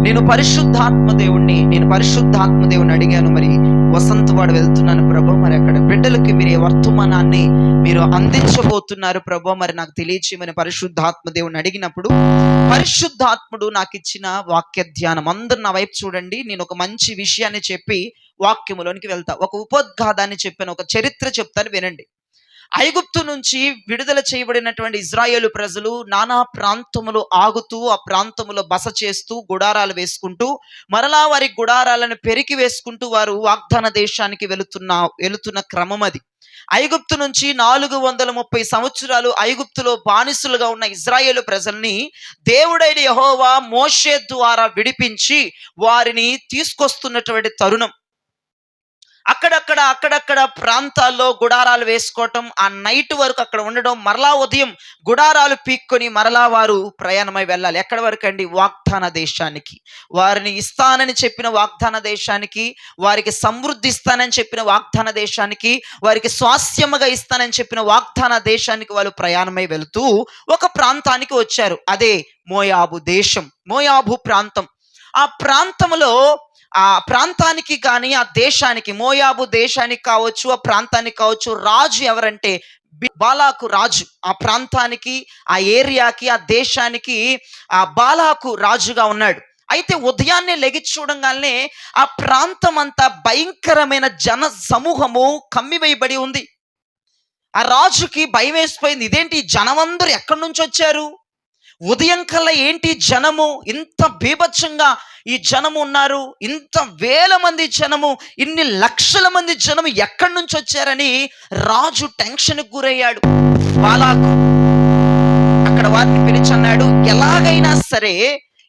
నేను పరిశుద్ధాత్మ దేవుణ్ణి అడిగాను. మరి వసంతవాడు వెళ్తున్నాను ప్రభు, మరి అక్కడ బిడ్డలకి మీరు ఏ వర్తమానాన్ని మీరు అందించబోతున్నారు ప్రభు, మరి నాకు తెలియచేయమని పరిశుద్ధాత్మ దేవుణ్ణి అడిగినప్పుడు పరిశుద్ధాత్ముడు నాకు ఇచ్చిన వాక్య ధ్యానం, అందరు నా వైపు చూడండి, నేను ఒక మంచి విషయాన్ని చెప్పి వాక్యములోనికి వెళ్తా. ఒక ఉపోద్ఘాతాన్ని చెప్పాను, ఒక చరిత్ర చెప్తాను, వినండి. ఐగుప్తు నుంచి విడుదల చేయబడినటువంటి ఇజ్రాయేలు ప్రజలు నానా ప్రాంతములు ఆగుతూ, ఆ ప్రాంతములో బస చేస్తూ, గుడారాలు వేసుకుంటూ, మరలా వారి గుడారాలను పెరికి వేసుకుంటూ వారు వాగ్దాన దేశానికి వెళుతున్న క్రమం అది. ఐగుప్తు నుంచి 430 సంవత్సరాలు ఐగుప్తులో బానిసలుగా ఉన్న ఇజ్రాయేలు ప్రజల్ని దేవుడైన యెహోవా మోషే ద్వారా విడిపించి వారిని తీసుకొస్తున్నటువంటి తరుణం. అక్కడక్కడ ప్రాంతాల్లో గుడారాలు వేసుకోవటం, ఆ నైట్ వరకు అక్కడ ఉండడం, మరలా ఉదయం గుడారాలు పీక్కొని మరలా వారు ప్రయాణమై వెళ్ళాలి. ఎక్కడి వరకు అండి? వాగ్దాన దేశానికి. వారిని ఇస్తానని చెప్పిన వాగ్దాన దేశానికి, వారికి సమృద్ధి ఇస్తానని చెప్పిన వాగ్దాన దేశానికి, వారికి స్వాస్థ్యముగా ఇస్తానని చెప్పిన వాగ్దాన దేశానికి వాళ్ళు ప్రయాణమై వెళుతూ ఒక ప్రాంతానికి వచ్చారు. అదే మోయాబు దేశం, మోయాబు ప్రాంతం. ఆ ప్రాంతంలో, ఆ ప్రాంతానికి కానీ ఆ దేశానికి, మోయాబు దేశానికి కావచ్చు, ఆ ప్రాంతానికి కావచ్చు, రాజు ఎవరంటే బాలాకు రాజు. ఆ ప్రాంతానికి, ఆ ఏరియాకి, ఆ దేశానికి ఆ బాలాకు రాజుగా ఉన్నాడు. అయితే ఉదయాన్నే లెగిచి చూడంగానే ఆ ప్రాంతం అంతా భయంకరమైన జన సమూహము కమ్మివేయబడి ఉంది. ఆ రాజుకి భయం వేసిపోయింది. ఇదేంటి జనమందరూ ఎక్కడి నుంచి వచ్చారు? ఉదయం కల్లా ఏంటి జనము ఇంత బీభత్సంగా ఈ జనము ఉన్నారు, ఇంత వేల మంది జనము, ఇన్ని లక్షల మంది జనము ఎక్కడి నుంచి వచ్చారని రాజు టెన్షన్కి గురయ్యాడు. బాలాకు అక్కడ వారిని పిలిచన్నాడు, ఎలాగైనా సరే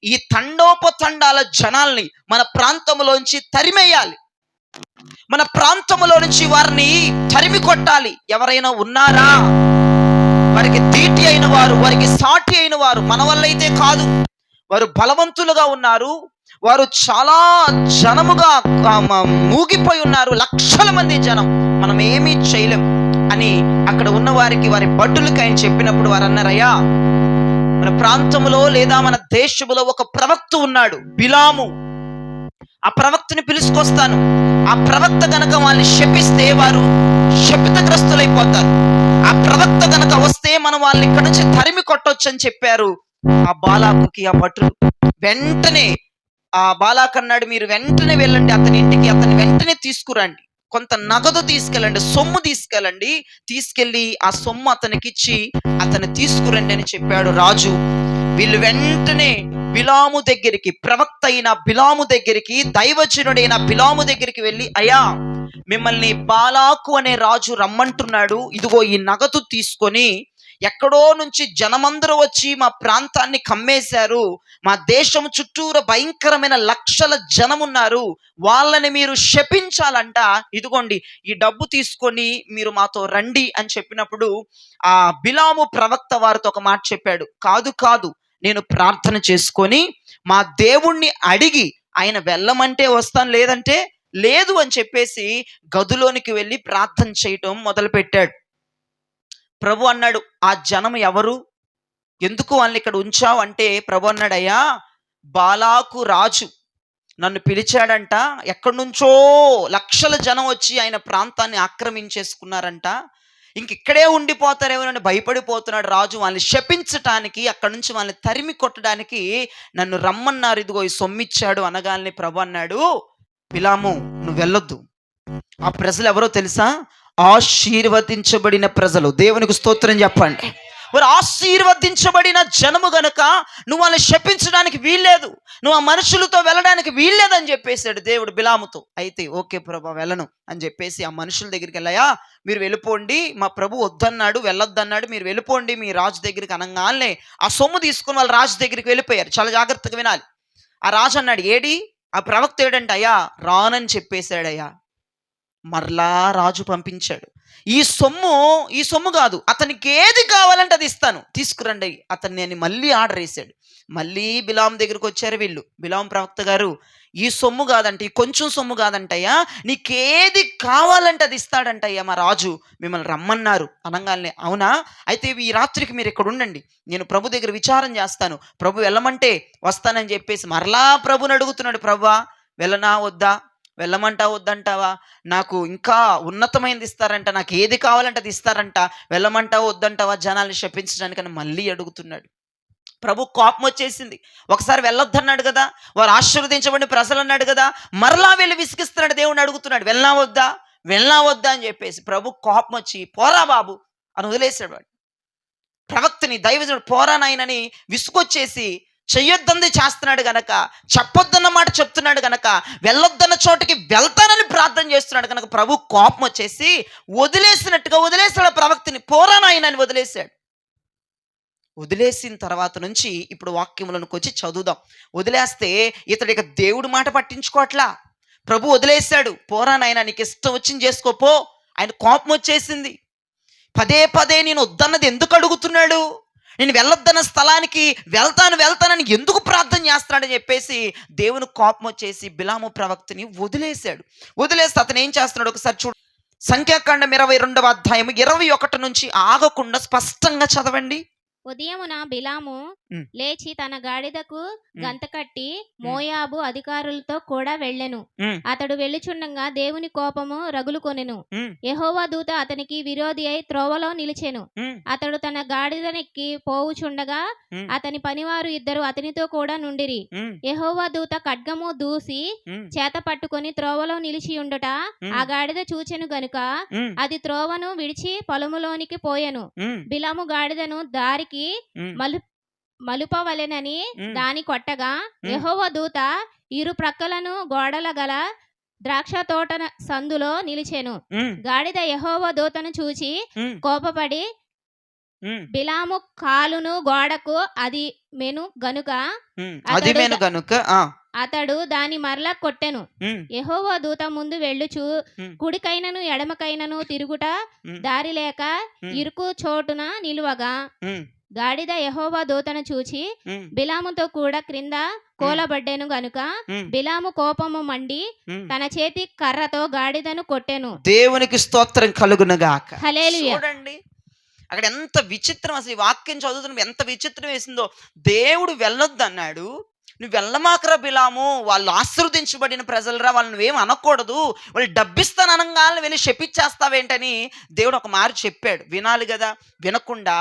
ఈ తండోపతండాల జనాల్ని మన ప్రాంతంలోంచి తరిమేయాలి, మన ప్రాంతంలో నుంచి వారిని తరిమి కొట్టాలి. ఎవరైనా ఉన్నారా? వారికి తీటి అయిన వారు, వారికి సాటి అయిన వారు, మన వల్ల అయితే కాదు, వారు బలవంతులుగా ఉన్నారు, వారు చాలా జనముగా మూగిపోయి ఉన్నారు, లక్షల మంది జనం, మనం ఏమీ చేయలేం అని అక్కడ ఉన్న వారికి, వారి భటులకి ఆయన చెప్పినప్పుడు వారు అన్నారయ్యా, మన ప్రాంతంలో లేదా మన దేశంలో ఒక ప్రవక్త ఉన్నాడు, బిలాము. ఆ ప్రవక్తని పిలుచుకొస్తాను. ఆ ప్రవక్త గనక వాళ్ళని శపిస్తే వారు శపితగ్రస్తులైపోతారు. ఆ ప్రవక్త గనక వస్తే మనం వాళ్ళని ఇక్కడ నుంచి తరిమి కొట్టొచ్చు అని చెప్పారు ఆ బాలాకుకి ఆ భటులు. వెంటనే ఆ బాలాకు అన్నాడు, మీరు వెంటనే వెళ్ళండి అతని ఇంటికి, అతని వెంటనే తీసుకురండి, కొంత నగదు తీసుకెళ్ళండి, సొమ్ము తీసుకెళ్ళండి, తీసుకెళ్ళి ఆ సొమ్ము అతనికి ఇచ్చి అతన్ని తీసుకురండి అని చెప్పాడు రాజు. వీళ్ళు వెంటనే బిలాము దగ్గరికి, ప్రవక్త అయిన బిలాము దగ్గరికి, దైవజనుడైన బిలాము దగ్గరికి వెళ్ళి, అయ్యా, మిమ్మల్ని బాలాకు అనే రాజు రమ్మంటున్నాడు, ఇదిగో ఈ నగదు తీసుకొని, ఎక్కడో నుంచి జనమందరూ వచ్చి మా ప్రాంతాన్ని కమ్మేశారు, మా దేశం చుట్టూరు భయంకరమైన లక్షల జనమున్నారు, వాళ్ళని మీరు శపించాలంట, ఇదిగోండి ఈ డబ్బు తీసుకొని మీరు మాతో రండి అని చెప్పినప్పుడు ఆ బిలాము ప్రవక్త వారితో ఒక మాట చెప్పాడు, కాదు, నేను ప్రార్థన చేసుకొని మా దేవుణ్ణి అడిగి ఆయన వెళ్ళమంటే వస్తాను, లేదంటే లేదు అని చెప్పేసి గదిలోనికి వెళ్ళి ప్రార్థన చేయటం మొదలుపెట్టాడు. ప్రభు అన్నాడు, ఆ జనం ఎవరు, ఎందుకు వాళ్ళని ఇక్కడ ఉంచావు అంటే ప్రభు అన్నాడు, అయ్యా, బాలాకు రాజు నన్ను పిలిచాడంట, ఎక్కడి నుంచో లక్షల జనం వచ్చి ఆయన ప్రాంతాన్ని ఆక్రమించేసుకున్నారంట, ఇక్కడే ఉండిపోతారేమోనని భయపడిపోతున్నాడు రాజు, వాళ్ళని శపించటానికి, అక్కడి నుంచి వాళ్ళని తరిమి కొట్టడానికి నన్ను రమ్మన్నారు, ఇదిగో ఈ సొమ్మిచ్చాడు అనగానే ప్రభు అన్నాడు, బిలాము నువ్వు వెళ్ళొద్దు. ఆ ప్రజలు ఎవరో తెలుసా? ఆశీర్వదించబడిన ప్రజలు. దేవునికి స్తోత్రం చెప్పండి. వారు ఆశీర్వదించబడిన జనము గనుక నువ్వు వాళ్ళని శపించడానికి వీల్లేదు, నువ్వు ఆ మనుషులతో వెళ్ళడానికి వీల్లేదని చెప్పేశాడు దేవుడు బిలాముతో. అయితే ఓకే ప్రభా వెళ్ళను అని చెప్పేసి ఆ మనుషుల దగ్గరికి వెళ్ళాయా, మీరు వెళ్ళిపోండి, మా ప్రభు వద్దన్నాడు, వెళ్ళొద్దన్నాడు, మీరు వెళ్ళిపోండి మీ రాజు దగ్గరికి అనగానే ఆ సొమ్ము తీసుకుని వాళ్ళ రాజు దగ్గరికి వెళ్ళిపోయారు. చాలా జాగ్రత్తగా వినాలి. ఆ రాజు అన్నాడు, ఏడి ఆ ప్రవక్త ఏడంటే, అయ్యా రానని చెప్పేశాడయ్యా. మరలా రాజు పంపించాడు. ఈ సొమ్ము కాదు, అతనికి ఏది కావాలంటే అది ఇస్తాను, తీసుకురండి అతన్ని అని మళ్ళీ ఆర్డర్ వేసాడు. మళ్ళీ బిలాం దగ్గరికి వచ్చారు వీళ్ళు. బిలాం ప్రవక్త గారు, ఈ సొమ్ము కాదంట, ఈ కొంచెం సొమ్ము కాదంటయ్యా, నీకేది కావాలంటే అది ఇస్తాడంటయ్యా మా రాజు, మిమ్మల్ని రమ్మన్నారు అనగానే, అవునా, అయితే ఈ రాత్రికి మీరు ఇక్కడ ఉండండి, నేను ప్రభు దగ్గర విచారం చేస్తాను, ప్రభు వెళ్ళమంటే వస్తానని చెప్పేసి మరలా ప్రభుని అడుగుతున్నాడు. ప్రభువా వెళ్ళనా వద్దా, వెళ్ళమంటా వద్దంటావా, నాకు ఇంకా ఉన్నతమైనది ఇస్తారంట, నాకు ఏది కావాలంటే అది ఇస్తారంట, వెళ్ళమంటావా వద్దంటావా జనాల్ని శపించడానికని మళ్ళీ అడుగుతున్నాడు. ప్రభు కోపం వచ్చేసింది. ఒకసారి వెళ్ళొద్దన్నాడు కదా, వారు ఆశీర్వదించబడిన ప్రజలు అన్నాడు కదా, మరలా వెళ్ళి విసిగిస్తున్నాడు, దేవుడిని అడుగుతున్నాడు వెళ్ళా వద్దా, వెళ్ళా వద్దా అని చెప్పేసి. ప్రభు కోపం వచ్చి పోరా బాబు అని వదిలేశాడు. వాడు ప్రవక్తని, దైవజనుడు పోరా నాయనని విసుకొచ్చేసి, చెయ్యొద్దంది చేస్తున్నాడు గనక, చెప్పొద్దన్న మాట చెప్తున్నాడు గనక, వెళ్ళొద్దన్న చోటుకి వెళ్తానని ప్రార్థన చేస్తున్నాడు కనుక ప్రభు కోపం వచ్చేసి వదిలేసినట్టుగా వదిలేశాడు ప్రవక్తని. పోరా నాయనని వదిలేశాడు. వదిలేసిన తర్వాత నుంచి ఇప్పుడు వాక్యములకు వచ్చి చదువుదాం. వదిలేస్తే ఇతడు ఇక దేవుడి మాట పట్టించుకోవట్లా. ప్రభు వదిలేశాడు, పోరా నాయనా నీకు ఇష్టం వచ్చింది చేసుకోపో. ఆయన కోపం వచ్చేసింది. పదే పదే నేను వద్దన్నది ఎందుకు అడుగుతున్నాడు, నేను వెళ్ళొద్దన్న స్థలానికి వెళ్తానని ఎందుకు ప్రార్థన చేస్తున్నాడని చెప్పేసి దేవుని కోపం వచ్చేసి బిలాము ప్రవక్తని వదిలేశాడు. వదిలేస్తే అతను ఏం చేస్తున్నాడు ఒకసారి చూడు. సంఖ్యాకాండం 22వ అధ్యాయం 21 నుంచి ఆగకుండా స్పష్టంగా చదవండి. ఉదయమున బిలాము లేచి తన గాడిదకు గంత కట్టి మోయాబు అధికారులతో కూడా వెళ్ళెను. అతడు వెళ్ళుచుండగా దేవుని కోపము రగులుకొనెను. యెహోవా దూత అతనికి విరోధి అయి త్రోవలో నిలిచెను. అతడు తన గాడిదనెక్కి పోవుచుండగా అతని పనివారు ఇద్దరు అతనితో కూడా నుండిరి. యెహోవా దూత ఖడ్గము దూసి చేత పట్టుకొని త్రోవలో నిలిచి ఉండుట ఆ గాడిద చూచెను గనుక అది త్రోవను విడిచి పొలములోనికి పోయెను. బిలాము గాడిదను దారికి మలుపవలెనని దాని కొట్టగా యెహోవా దూత ఇరు ప్రక్కలను గోడల గల ద్రాక్ష తోట సందులో నిలిచెను. గాడిద యెహోవా దూతను చూచి కోపపడి బిలాము కాలును గోడకు అది మెను గనుక అతడు దాని మరలా కొట్టెను. యెహోవా దూత ముందు వెళ్ళుచు కుడికైనను ఎడమకైనను తిరుగుట దారి లేక ఇరుకు చోటున నిలువగా గాడిద యెహోవా దూతను చూచి బిలాముతో కూడా క్రింద కూలబడ్డెను గనుక బిలాము కోపము మండి తన చేతి కర్రతో గాడిదను కొట్టెను. దేవునికి స్తోత్రం కలుగునుగాక. హల్లెలూయా. చూడండి అక్కడ ఎంత విచిత్రం, అసలు ఈ వాక్యం చదువుతున్న ఎంత విచిత్రం వేసిందో. దేవుడు వెళ్ళొద్దు అన్నాడు, నువ్వు వెళ్ళమాకరా బిలాము, వాళ్ళు ఆశీర్వదించబడిన ప్రజలరా, వాళ్ళు నువ్వేం అనకూడదు, వాళ్ళు డబ్బిస్తాను అనగానే వెళ్ళి శపిచ్చేస్తావేంటని దేవుడు ఒక మాట చెప్పాడు. వినాలి కదా, వినకుండా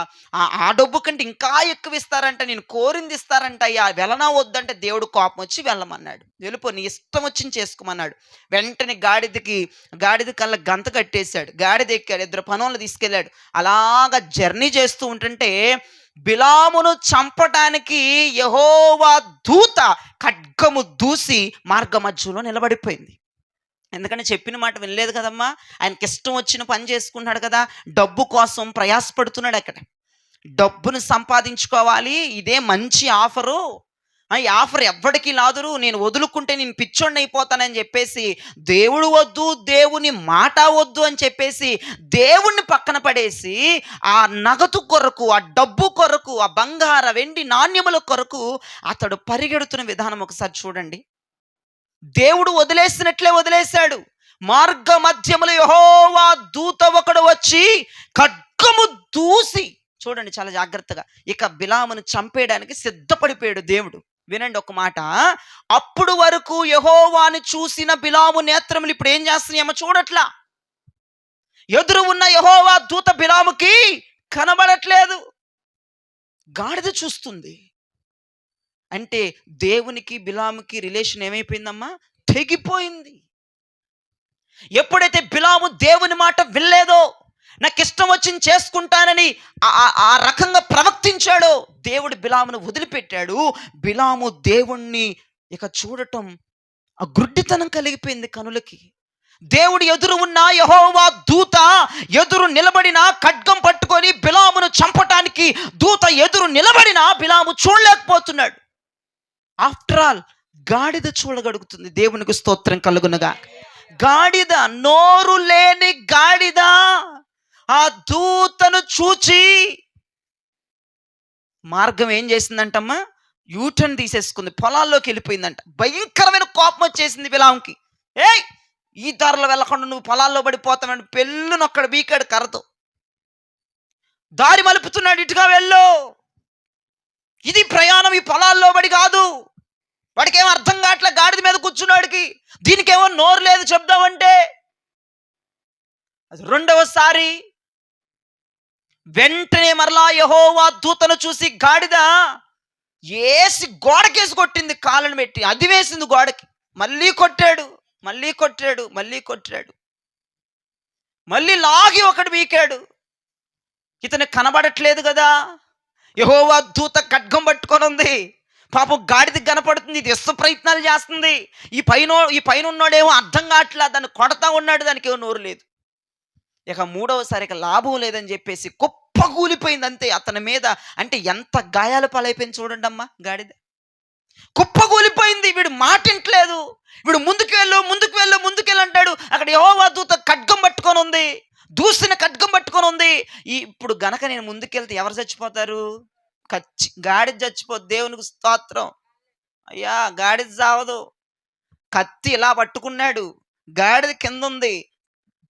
ఆ డబ్బు కంటే ఇంకా ఎక్కువ ఇస్తారంట, నేను కోరింది ఇస్తారంట, అయ్యా వెళ్ళనా వద్దంటే దేవుడు కోపం వచ్చి వెళ్ళమన్నాడు. వెళ్ళిపో, నీ ఇష్టం వచ్చింది చేసుకోమన్నాడు. వెంటనే గాడిద కళ్ళ గంత కట్టేశాడు. గాడిద ఎక్కాడు, ఇద్దరు పనులు తీసుకెళ్ళాడు. అలాగా జర్నీ చేస్తూ ఉంటుంటే బిలామును చంపటానికి యెహోవా దూత ఖడ్గము దూసి మార్గ మధ్యలో నిలబడిపోయింది. ఎందుకంటే చెప్పిన మాట వినలేదు కదమ్మా, ఆయనకి ఇష్టం వచ్చిన పని చేసుకున్నాడు కదా, డబ్బు కోసం ప్రయాసపడుతున్నాడు. అక్కడ డబ్బును సంపాదించుకోవాలి, ఇదే మంచి ఆఫరు, ఈ ఆఫర్ ఎవ్వడికి లాదురు, నేను వదులుకుంటే నేను పిచ్చోడిని అయిపోతానని చెప్పేసి దేవుడు వద్దు, దేవుని మాట వద్దు అని చెప్పేసి దేవుణ్ణి పక్కన పడేసి ఆ నగదు కొరకు, ఆ డబ్బు కొరకు, ఆ బంగార వెండి నాణ్యముల కొరకు అతడు పరిగెడుతున్న విధానం ఒకసారి చూడండి. దేవుడు వదిలేసినట్లే వదిలేశాడు. మార్గ మధ్యములో యెహోవా దూత ఒకడు వచ్చి ఖడ్గము దూసి, చూడండి చాలా జాగ్రత్తగా, ఇక బిలామును చంపేయడానికి సిద్ధపడిపోయాడు దేవుడు. వినండి ఒక మాట, అప్పుడు వరకు యెహోవాను చూసిన బిలాము నేత్రములు ఇప్పుడు ఏం చేస్తున్నాయేమో చూడట్లా. ఎదురు ఉన్న యెహోవా దూత బిలాముకి కనబడట్లేదు, గాడిద చూస్తుంది. అంటే దేవునికి బిలాముకి రిలేషన్ ఏమైపోయిందమ్మా, తెగిపోయింది. ఎప్పుడైతే బిలాము దేవుని మాట వినలేదో, నాకు ఇష్టం వచ్చింది చేసుకుంటానని ఆ రకంగా ప్రవర్తించాడో, దేవుడు బిలామును వదిలిపెట్టాడు. బిలాము దేవుణ్ణి ఇక చూడటం ఆ గుడ్డితనం కలిగిపోయింది కనులకి. దేవుడు ఎదురు ఉన్న యెహోవా దూత ఎదురు నిలబడిన ఖడ్గం పట్టుకొని బిలామును చంపటానికి దూత ఎదురు నిలబడిన బిలాము చూడలేకపోతున్నాడు. ఆఫ్టర్ ఆల్ గాడిద చూడగలుగుతుంది. దేవునికి స్తోత్రం కలుగునగా. గాడిద, నోరు లేని గాడిద ఆ దూతను చూచి మార్గం ఏం చేసిందంటమ్మా, యూటర్న్ తీసేసుకుంది, పొలాల్లోకి వెళ్ళిపోయిందంట. భయంకరమైన కోపం వచ్చేసింది బిలాంకి. ఏయ్, ఈ దారిలో వెళ్ళకుండా నువ్వు పొలాల్లో పడిపోతావని పెళ్ళునొక్కడ బీకాడు కర్రతో. దారి మలుపుతున్నాడు, ఇటుగా వెళ్ళు, ఇది ప్రయాణం ఈ పొలాల్లో బడి కాదు. వాడికి ఏమో అర్థం కావట్లే, గాడిద మీద కూర్చున్నాడికి, దీనికేమో నోరు లేదు చెప్దామంటే. రెండవసారి వెంటనే మరలా యెహోవా దూతను చూసి గాడిద ఏసి గోడకేసి కొట్టింది, కాళ్ళను పెట్టి అది వేసింది గోడకి. మళ్ళీ కొట్టాడు, మళ్ళీ కొట్టాడు, మళ్ళీ కొట్టాడు, మళ్ళీ లాగి ఒకటి బీకాడు. ఇతను కనబడట్లేదు కదా, యెహోవా దూత ఖడ్గం పట్టుకొని ఉంది. పాపం గాడిద కనపడుతుంది, ఇది ఇష్ట ప్రయత్నాలు చేస్తుంది. ఈ పైన ఉన్నోడేమో అర్థం కావట్లా, దాన్ని కొడతా ఉన్నాడు, దానికి ఏమో నోరు లేదు. ఇక మూడవసారి ఇక లాభం లేదని చెప్పేసి కుప్పగూలిపోయింది అంతే అతని మీద. అంటే ఎంత గాయాలు పాలైపోయింది చూడండి అమ్మా గాడిద. కుప్పగూలిపోయింది. వీడు మాటింటలేదు, వీడు ముందుకు వెళ్ళు, ముందుకు వెళ్ళు, ముందుకు వెళ్ళు అంటాడు. అక్కడ యెహోవా దూత ఖడ్గం పట్టుకొని ఉంది, దూసిన ఖడ్గం పట్టుకొని ఉంది. ఇప్పుడు గనక నేను ముందుకెళ్తే ఎవరు చచ్చిపోతారు? గాడిద చచ్చిపోద్ది. దేవునికి స్తోత్రం. అయ్యా, గాడిద చావదు. కత్తి ఇలా పట్టుకున్నాడు, గాడిద కింద ఉంది,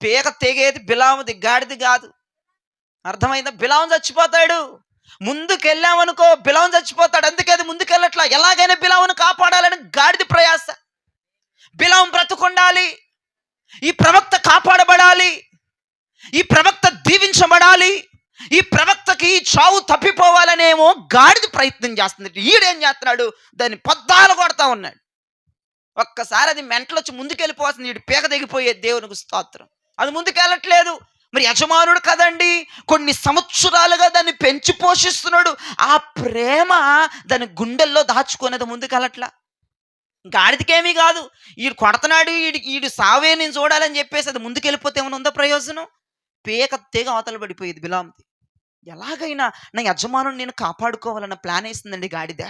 పేక తెగేది బిలాముది, గాడిది కాదు. అర్థమైందా? బిలాము చచ్చిపోతాడు. ముందుకెళ్ళామనుకో బిలాము చచ్చిపోతాడు. అందుకే అది ముందుకెళ్ళట్లా. ఎలాగైనా బిలామును కాపాడాలని గాడిద ప్రయాస. బిలాము బ్రతుకుండాలి, ఈ ప్రవక్త కాపాడబడాలి, ఈ ప్రవక్త దీవించబడాలి, ఈ ప్రవక్తకి చావు తప్పిపోవాలనేమో గాడిద ప్రయత్నం చేస్తుంది. ఈడేం చేస్తున్నాడు? దాన్ని పద్దాలు కొడతా ఉన్నాడు. ఒక్కసారి అది మెంటలు వచ్చి ముందుకెళ్ళిపోతుంది, వీడు పీక తెగిపోయేది. దేవునికి స్తోత్రం. అది ముందుకెళ్ళట్లేదు. మరి యజమానుడు కదండి, కొన్ని సంవత్సరాలుగా దాన్ని పెంచి పోషిస్తున్నాడు. ఆ ప్రేమ దాని గుండెల్లో దాచుకునేది ముందుకెళ్ళట్లా. గాడిదకేమీ కాదు, వీడు కొడతన్నాడు, వీడు సావే నేను చూడాలని చెప్పేసి అది ముందుకెళ్ళిపోతే ఏమైనా ఉందో ప్రయోజనం? పీక తెగ అవతల పడిపోయేది బిలాంది. ఎలాగైనా నా యజమానుని నేను కాపాడుకోవాలన్న ప్లాన్ వేసిందండి గాడిద.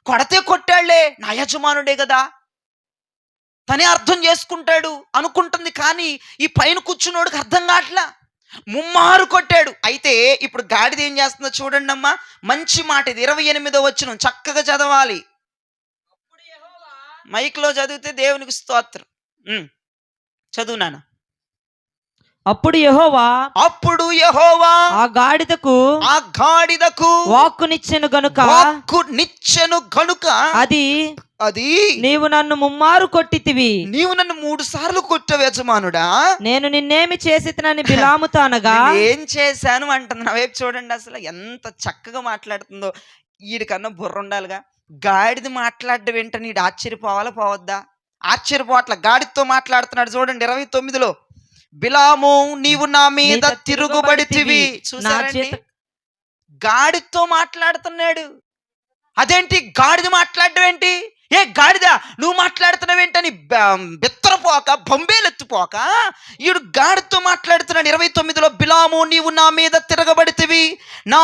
కొడతే కొట్టాళ్లే, నా యజమానుడే కదా, తనే అర్థం చేసుకుంటాడు అనుకుంటుంది. కానీ ఈ పైన కూర్చున్నోడికి అర్థం కావట్లా, ముమ్మారు కొట్టాడు. అయితే ఇప్పుడు గాడిద ఏం చేస్తుందో చూడండి అమ్మా. మంచి మాట ఇది, 28వ వచనం చక్కగా చదవాలి. మైక్లో చదివితే దేవునికి స్తోత్రం. చదువు నాన్న. అప్పుడు యెహోవా ఆ గాడిదకు వాక్కునిచ్చెను గనుక అది నీవు నన్ను ముమ్మారు కొట్టితివి, నీవు నన్ను 3 సార్లు కొట్టావు యజమానుడా, నేను నిన్నేమి చేసినని బిలాముతో అనగా, ఏం చేశాను అంటుంది. నా వైపు చూడండి, అసలు ఎంత చక్కగా మాట్లాడుతుందో. వీడికన్నా బుర్ర ఉండాలిగా. గాడిద మాట్లాడడం వెంటనే వీడు ఆశ్చర్యపోవాలా పోవద్దా? ఆశ్చర్యపోవట్ల, గాడిదతో మాట్లాడుతున్నాడు. చూడండి 29లో, బిలాము నీవు నా మీద తిరుగుబడితివి. చూసారండి, గాడిదతో మాట్లాడుతున్నాడు. అదేంటి గాడిద మాట్లాడడం ఏంటి? ఏ గాడిద నువ్వు మాట్లాడుతున్నావేంటని బెత్తరపోక బొంబేలెత్తిపోక ఈడు గాడితో మాట్లాడుతున్నాడు. 29లో, బిలాము నీవు నా మీద తిరగబడితివి, నా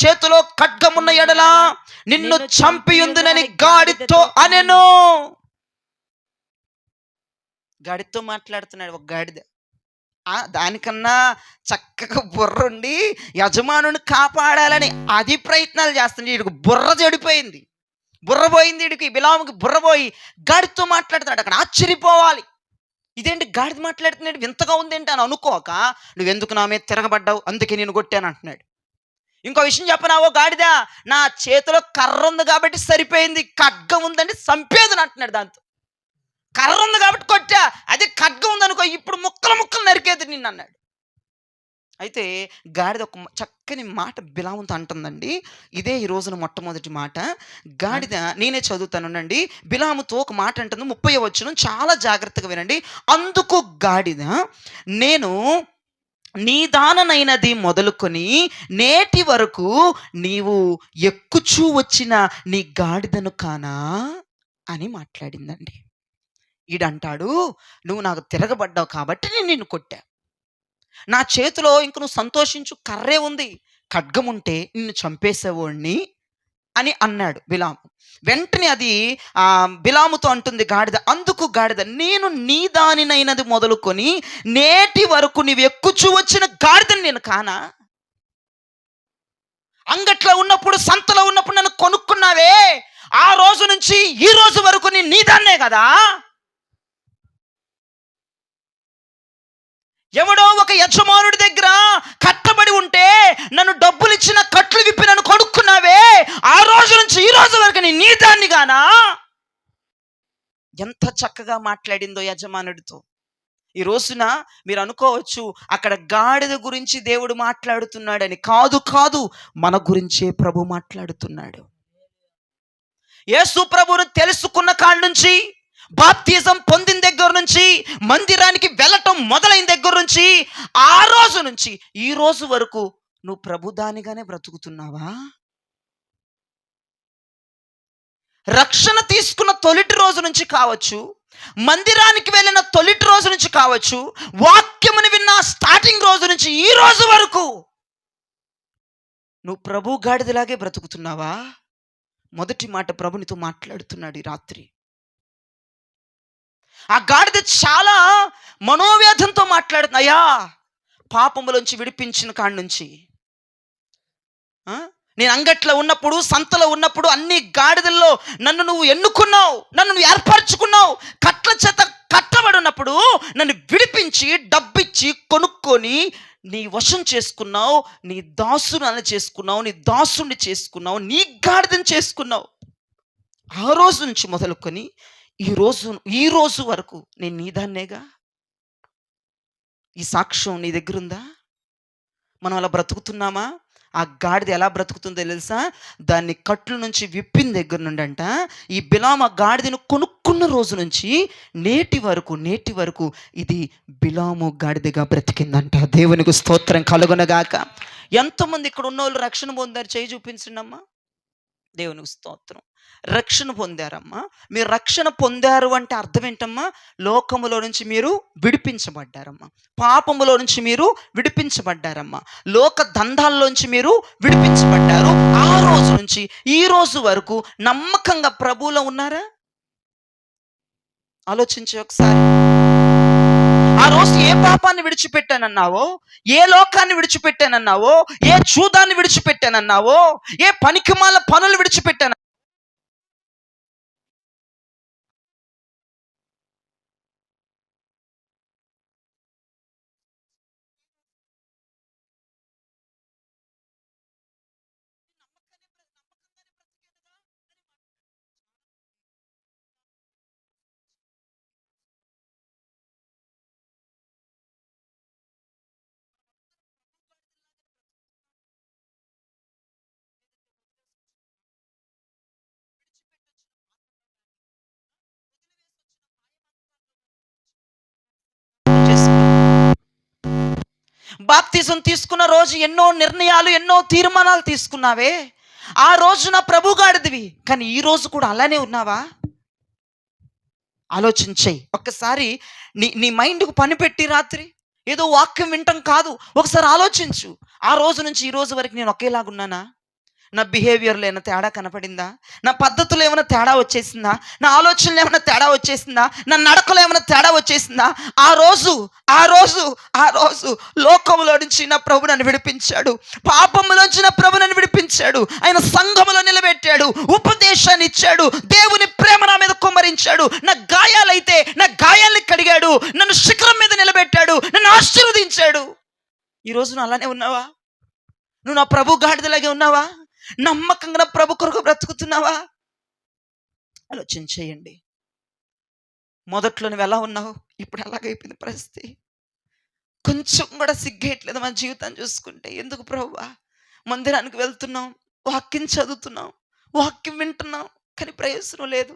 చేతిలో ఖడ్గమున్న ఎడల నిన్ను చంపియుందునని గాడితో అనెను. గాడితో మాట్లాడుతున్నాడు ఒక గాడిద. దానికన్నా చక్కగా బుర్రుండి యజమానుని కాపాడాలని అది ప్రయత్నాలు చేస్తుంది. వీడికి బుర్ర చెడిపోయింది, బుర్ర పోయింది. వీడికి బిలాముకి బుర్ర పోయి గాడితో మాట్లాడుతున్నాడు. అక్కడ ఆశ్చర్యపోవాలి, ఇదేంటి గాడిద మాట్లాడుతున్నాడు, వింతగా ఉందేంటి అని అనుకోక, నువ్వెందుకు నా మీద తిరగబడ్డావు, అందుకే నేను కొట్టాను అంటున్నాడు. ఇంకో విషయం చెప్పనావో గాడిద, నా చేతిలో కర్ర ఉంది కాబట్టి సరిపోయింది, ఖడ్గం ఉందంటే చంపేదని అంటున్నాడు. దాంతో కర్ర ఉంది కాబట్టి కొట్టా, అదే ఖడ్గం ఉందనుకో ఇప్పుడు ముక్కలు ముక్కలు నరికేది నిన్ను అన్నాడు. అయితే గాడిద ఒక చక్కని మాట బిలాముతో అంటుందండి. ఇదే ఈ రోజున మొట్టమొదటి మాట. గాడిద నేనే చదువుతానండి. బిలాముతో ఒక మాట అంటుంది, 30వ వచనం, చాలా జాగ్రత్తగా వినండి. అందుకు గాడిద, నేను నీ దాననైనది మొదలుకొని నేటి వరకు నీవు ఎక్కుచూ వచ్చిన నీ గాడిదను కానా అని మాట్లాడిందండి. ఈడంటాడు, నువ్వు నాకు తిరగబడ్డావు కాబట్టి నేను నిన్ను కొట్టా, నా చేతిలో ఇంక నువ్వు సంతోషించు, కర్రే ఉంది, ఖడ్గం ఉంటే నిన్ను చంపేసేవాడిని అని అన్నాడు బిలాము. వెంటనే అది బిలాముతో అంటుంది గాడిద. అందుకు గాడిద, నేను నీ దానినైనది మొదలుకొని నేటి వరకు నీవు ఎక్కుచూ వచ్చిన గాడిదని నేను కానా? అంగట్లో ఉన్నప్పుడు, సంతలో ఉన్నప్పుడు నన్ను కొనుక్కున్నావే, ఆ రోజు నుంచి ఈ రోజు వరకు నేను నీ దాన్నే కదా. ఎవడో ఒక యజమానుడి దగ్గర కట్టబడి ఉంటే నన్ను డబ్బులు ఇచ్చిన కట్లు విప్పి నన్ను కొనుక్కున్నావే, ఆ రోజు నుంచి ఈ రోజు వరకు నేను నీ దాన్ని గానా? ఎంత చక్కగా మాట్లాడిందో యజమానుడితో. ఈ రోజున మీరు అనుకోవచ్చు అక్కడ గాడిద గురించి దేవుడు మాట్లాడుతున్నాడని. కాదు కాదు, మన గురించే ప్రభు మాట్లాడుతున్నాడు. యేసు ప్రభువును తెలుసుకున్న కాడి నుంచి, బాప్తిజం పొందిన దగ్గర నుంచి, మందిరానికి వెళ్ళటం మొదలైన దగ్గర నుంచి, ఆ రోజు నుంచి ఈ రోజు వరకు నువ్వు ప్రభు దానిగానే బ్రతుకుతున్నావా? రక్షణ తీసుకున్న తొలిటి రోజు నుంచి కావచ్చు, మందిరానికి వెళ్ళిన తొలిటి రోజు నుంచి కావచ్చు, వాక్యముని విన్న స్టార్టింగ్ రోజు నుంచి ఈ రోజు వరకు నువ్వు ప్రభు గాడిదలాగే బ్రతుకుతున్నావా? మొదటి మాట ప్రభునితో మాట్లాడుతున్నాడు ఈ రాత్రి. ఆ గాడిద చాలా మనోవేదంతో మాట్లాడుతుంది. అయ్యా, పాపములోంచి విడిపించిన కాడి నుంచి, నేను అంగట్లో ఉన్నప్పుడు, సంతలో ఉన్నప్పుడు, అన్ని గాడిదల్లో నన్ను నువ్వు ఎన్నుకున్నావు, నన్ను నువ్వు ఏర్పరచుకున్నావు. కట్ల చేత కట్టబడి ఉన్నప్పుడు నన్ను విడిపించి డబ్బిచ్చి కొనుక్కొని నీ వశం చేసుకున్నావు, నీ దాసుని చేసుకున్నావు, నీ దాసుని చేసుకున్నావు, నీ గాడిదని చేసుకున్నావు. ఆ రోజు నుంచి మొదలుకొని ఈ రోజు వరకు నేను నీ దాన్నేగా. ఈ సాక్ష్యం నీ దగ్గర ఉందా? మనం అలా బ్రతుకుతున్నామా? ఆ గాడిద ఎలా బ్రతుకుతుందో తెలుసా? దాన్ని కట్ల నుంచి విప్పిన దగ్గర నుండి అంట, ఈ బిలాము ఆ గాడిదను కొనుక్కున్న రోజు నుంచి నేటి వరకు ఇది బిలాము గాడిదగా బ్రతికిందంట. దేవునికి స్తోత్రం కలుగునగాక. ఎంతమంది ఇక్కడ ఉన్న వాళ్ళు రక్షణ పొందారు? చేయి చూపించండి అమ్మా. దేవునికి స్తోత్రం. రక్షణ పొందారమ్మా. మీరు రక్షణ పొందారు అంటే అర్థం ఏంటమ్మా? లోకములో నుంచి మీరు విడిపించబడ్డారమ్మా, పాపములో నుంచి మీరు విడిపించబడ్డారమ్మా, లోక దందాల్లోంచి మీరు విడిపించబడ్డారు. ఆ రోజు నుంచి ఈ రోజు వరకు నమ్మకంగా ప్రభువులో ఉన్నారా? ఆలోచించి ఒకసారి. ఆ రోజు ఏ పాపాన్ని విడిచిపెట్టానన్నావో, ఏ లోకాన్ని విడిచిపెట్టానన్నావో, ఏ చూదాన్ని విడిచిపెట్టానన్నావో, ఏ పనికిమాల పనులు విడిచిపెట్టాను. బాప్తిజం తీసుకున్న రోజు ఎన్నో నిర్ణయాలు, ఎన్నో తీర్మానాలు తీసుకున్నావే. ఆ రోజున ప్రభు గాడిదివి, కానీ ఈ రోజు కూడా అలానే ఉన్నావా? ఆలోచించేయి ఒక్కసారి. నీ మైండ్కు పని పెట్టి రాత్రి ఏదో వాక్యం వింటాం కాదు, ఒకసారి ఆలోచించు. ఆ రోజు నుంచి ఈ రోజు వరకు నేను ఒకేలాగున్నానా? నా బిహేవియర్లో ఏమైనా తేడా కనపడిందా? నా పద్ధతులు ఏమైనా తేడా వచ్చేసిందా? నా ఆలోచనలు ఏమైనా తేడా వచ్చేసిందా? నా నడకలో ఏమైనా తేడా వచ్చేసిందా? ఆ రోజు లోకములో నుంచి నా ప్రభు నన్ను విడిపించాడు, పాపములోంచి నా ప్రభు నన్ను విడిపించాడు. ఆయన సంఘములో నిలబెట్టాడు, ఉపదేశాన్ని ఇచ్చాడు, దేవుని ప్రేమ నా మీద కుమ్మరించాడు. నా గాయాలైతే నా గాయాల్ని కడిగాడు, నన్ను శిఖరం మీద నిలబెట్టాడు, నన్ను ఆశీర్వదించాడు. ఈరోజు నువ్వు అలానే ఉన్నావా? నువ్వు నా ప్రభు గాడిదలాగే ఉన్నావా? నమ్మకంగా ప్రభు కొరకు బ్రతుకుతున్నావా? ఆలోచించేయండి. మొదట్లో నువ్వు ఎలా ఉన్నావు, ఇప్పుడు ఎలాగైపోయింది పరిస్థితి? కొంచెం కూడా సిగ్గేయట్లేదు మన జీవితాన్ని చూసుకుంటే. ఎందుకు ప్రభువా, మందిరానికి వెళ్తున్నాం, వాక్యం చదువుతున్నాం, వాక్యం వింటున్నాం, కానీ ప్రయోజనం లేదు.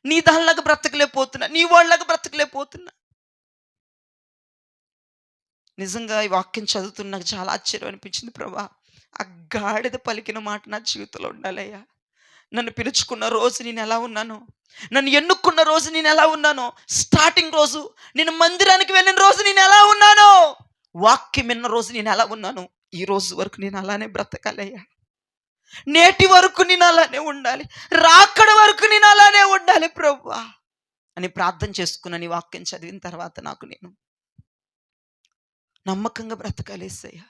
నీ దానిలాగా బ్రతకలేకపోతున్నా, నీ వాళ్ళలాగా బ్రతకలేకపోతున్నా. నిజంగా ఈ వాక్యం చదువుతున్న నాకు చాలా ఆశ్చర్యం అనిపించింది. ప్రభా, ఆ గాడిద పలికిన మాట నా జీవితంలో ఉండాలయ్యా. నన్ను పిలుచుకున్న రోజు నేను ఎలా ఉన్నాను, నన్ను ఎన్నుకున్న రోజు నేను ఎలా ఉన్నాను, స్టార్టింగ్ రోజు నేను మందిరానికి వెళ్ళిన రోజు నేను ఎలా ఉన్నాను, వాక్యం విన్న రోజు నేను ఎలా ఉన్నాను, ఈ రోజు వరకు నేను అలానే బ్రతకాలయ్యా. నేటి వరకు నేను అలానే ఉండాలి, రాకడ వరకు నేను అలానే ఉండాలి ప్రభువా అని ప్రార్థన చేసుకున్న నీ వాక్యం చదివిన తర్వాత నాకు నేను నమ్మకంగా బ్రతకాలేసయ్యా.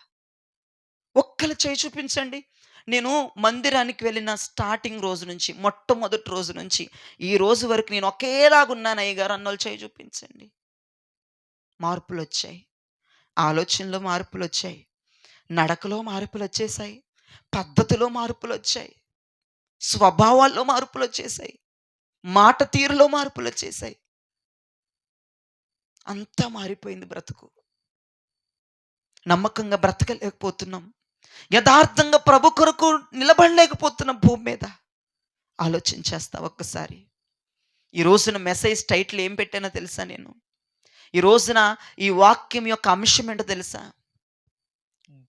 ఒక్కలు చేయి చూపించండి. నేను మందిరానికి వెళ్ళిన స్టార్టింగ్ రోజు నుంచి, మొట్టమొదటి రోజు నుంచి ఈ రోజు వరకు నేను ఒకేలాగున్నాను అయ్యగారు అన్నోళ్ళు చేయి చూపించండి. మార్పులు వచ్చాయి, ఆలోచనలో మార్పులు వచ్చాయి, నడకలో మార్పులు వచ్చేసాయి, పద్ధతిలో మార్పులు వచ్చాయి, స్వభావాల్లో మార్పులు వచ్చేసాయి, మాట తీరులో మార్పులు వచ్చేసాయి. అంతా మారిపోయింది బ్రతుకు. నమ్మకంగా బ్రతకలేకపోతున్నాం, యథార్థంగా ప్రభు కొరకు నిలబడలేకపోతున్నాం భూమి మీద. ఆలోచించేస్తా ఒక్కసారి. ఈ రోజున మెసేజ్ టైటిల్ ఏం పెట్టానో తెలుసా? నేను ఈ రోజున ఈ వాక్యం యొక్క అంశం ఏంటో తెలుసా?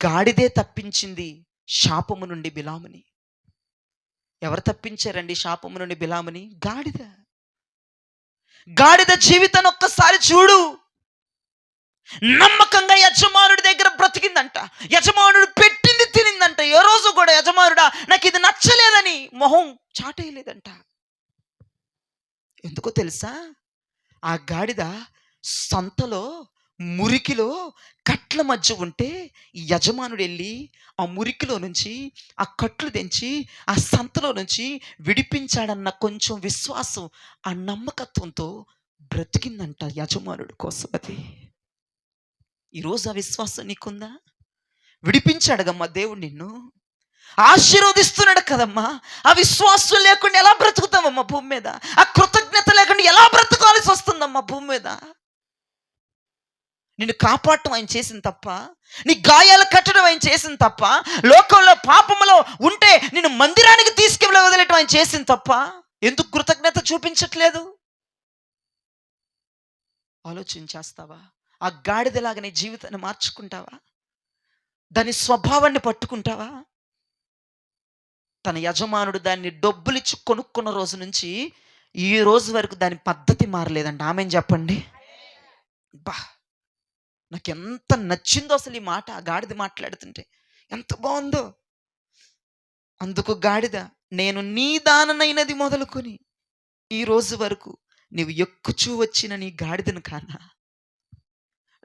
గాడిదే తప్పించింది శాపము నుండి బిలాముని. ఎవరు తప్పించారండి శాపము నుండి బిలాముని? గాడిద. గాడిద జీవితాన్ని ఒక్కసారి చూడు. నమ్మకంగా యజమానుడి దగ్గర బ్రతికిందంట, యజమానుడు పెట్టింది తినిందంట. ఏ రోజు కూడా యజమానుడా నాకు ఇది నచ్చలేదని మొహం చాటేయలేదంట. ఎందుకో తెలుసా? ఆ గాడిద సంతలో మురికిలో కట్ల మధ్య ఉంటే యజమానుడు వెళ్ళి ఆ మురికిలో నుంచి ఆ కట్లు తెంచి ఆ సంతలో నుంచి విడిపించాడన్న కొంచెం విశ్వాసం, ఆ నమ్మకత్వంతో బ్రతికిందంట యజమానుడి కోసం. అది ఈరోజు ఆ విశ్వాసం నీకుందా? విడిపించాడుగమ్మా దేవుడు, నిన్ను ఆశీర్వదిస్తున్నాడు కదమ్మా. ఆ విశ్వాసం లేకుండా ఎలా బ్రతుకుతామమ్మా భూమి మీద? ఆ కృతజ్ఞత లేకుండా ఎలా బ్రతకాల్సి వస్తుందమ్మా భూమి మీద? నిన్ను కాపాడటం ఆయన చేసిన తప్ప, నీ గాయాలు కట్టడం ఆయన చేసిన తప్ప, లోకంలో పాపములో ఉంటే నిన్ను మందిరానికి తీసుకెళ్ళి వదిలేయటం ఆయన చేసిన తప్ప, ఎందుకు కృతజ్ఞత చూపించట్లేదు? ఆలోచించేస్తావా? ఆ గాడిదలాగా నీ జీవితాన్ని మార్చుకుంటావా? దాని స్వభావాన్ని పట్టుకుంటావా? తన యజమానుడు దాన్ని డబ్బులిచ్చి కొనుక్కున్న రోజు నుంచి ఈ రోజు వరకు దాని పద్ధతి మారలేదంట. ఆమెను చెప్పండి. బా, నాకు ఎంత నచ్చిందో అసలు ఈ మాట. ఆ గాడిద మాట్లాడుతుంటే ఎంత బాగుందో. అందుకు గాడిద, నేను నీ దాననైనది మొదలుకొని ఈ రోజు వరకు నీవు ఎక్కుచూ వచ్చిన నీ గాడిదను కానా,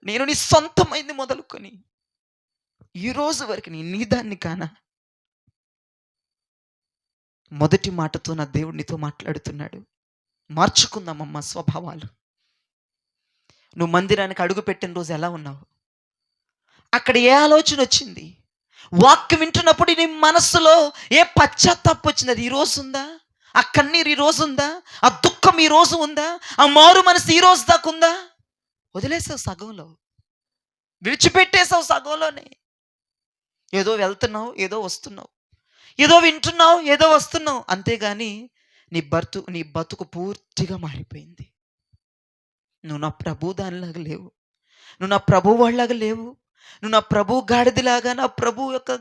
నేను నీ సొంతమైంది మొదలుకొని ఈ రోజు వరకు నీ దాన్ని కానా? మొదటి మాటతో నా దేవుడు నీతో మాట్లాడుతున్నాడు. మార్చుకుందామమ్మా స్వభావాలు. నువ్వు మందిరానికి అడుగు పెట్టిన రోజు ఎలా ఉన్నావు? అక్కడ ఏ ఆలోచన వచ్చింది? వాక్యం వింటున్నప్పుడు నీ మనస్సులో ఏ పశ్చాత్తాపం వచ్చింది? అది ఈ రోజు ఉందా? ఆ కన్నీరు ఈ రోజు ఉందా? ఆ దుఃఖం ఈ రోజు ఉందా? ఆ మారు మనసు ఈ రోజు దాకా ఉందా? వదిలేసావు సగంలో, విడిచిపెట్టేసావు సగంలోనే. ఏదో వెళ్తున్నావు, ఏదో వస్తున్నావు, ఏదో వింటున్నావు, ఏదో వస్తున్నావు, అంతేగాని నీ బతుకు పూర్తిగా మారిపోయింది. నువ్వు నా ప్రభు దానిలాగా లేవు, నువ్వు నా ప్రభు వాళ్ళలాగా లేవు, నువ్వు నా ప్రభు గాడిదలాగా, నా ప్రభు యొక్క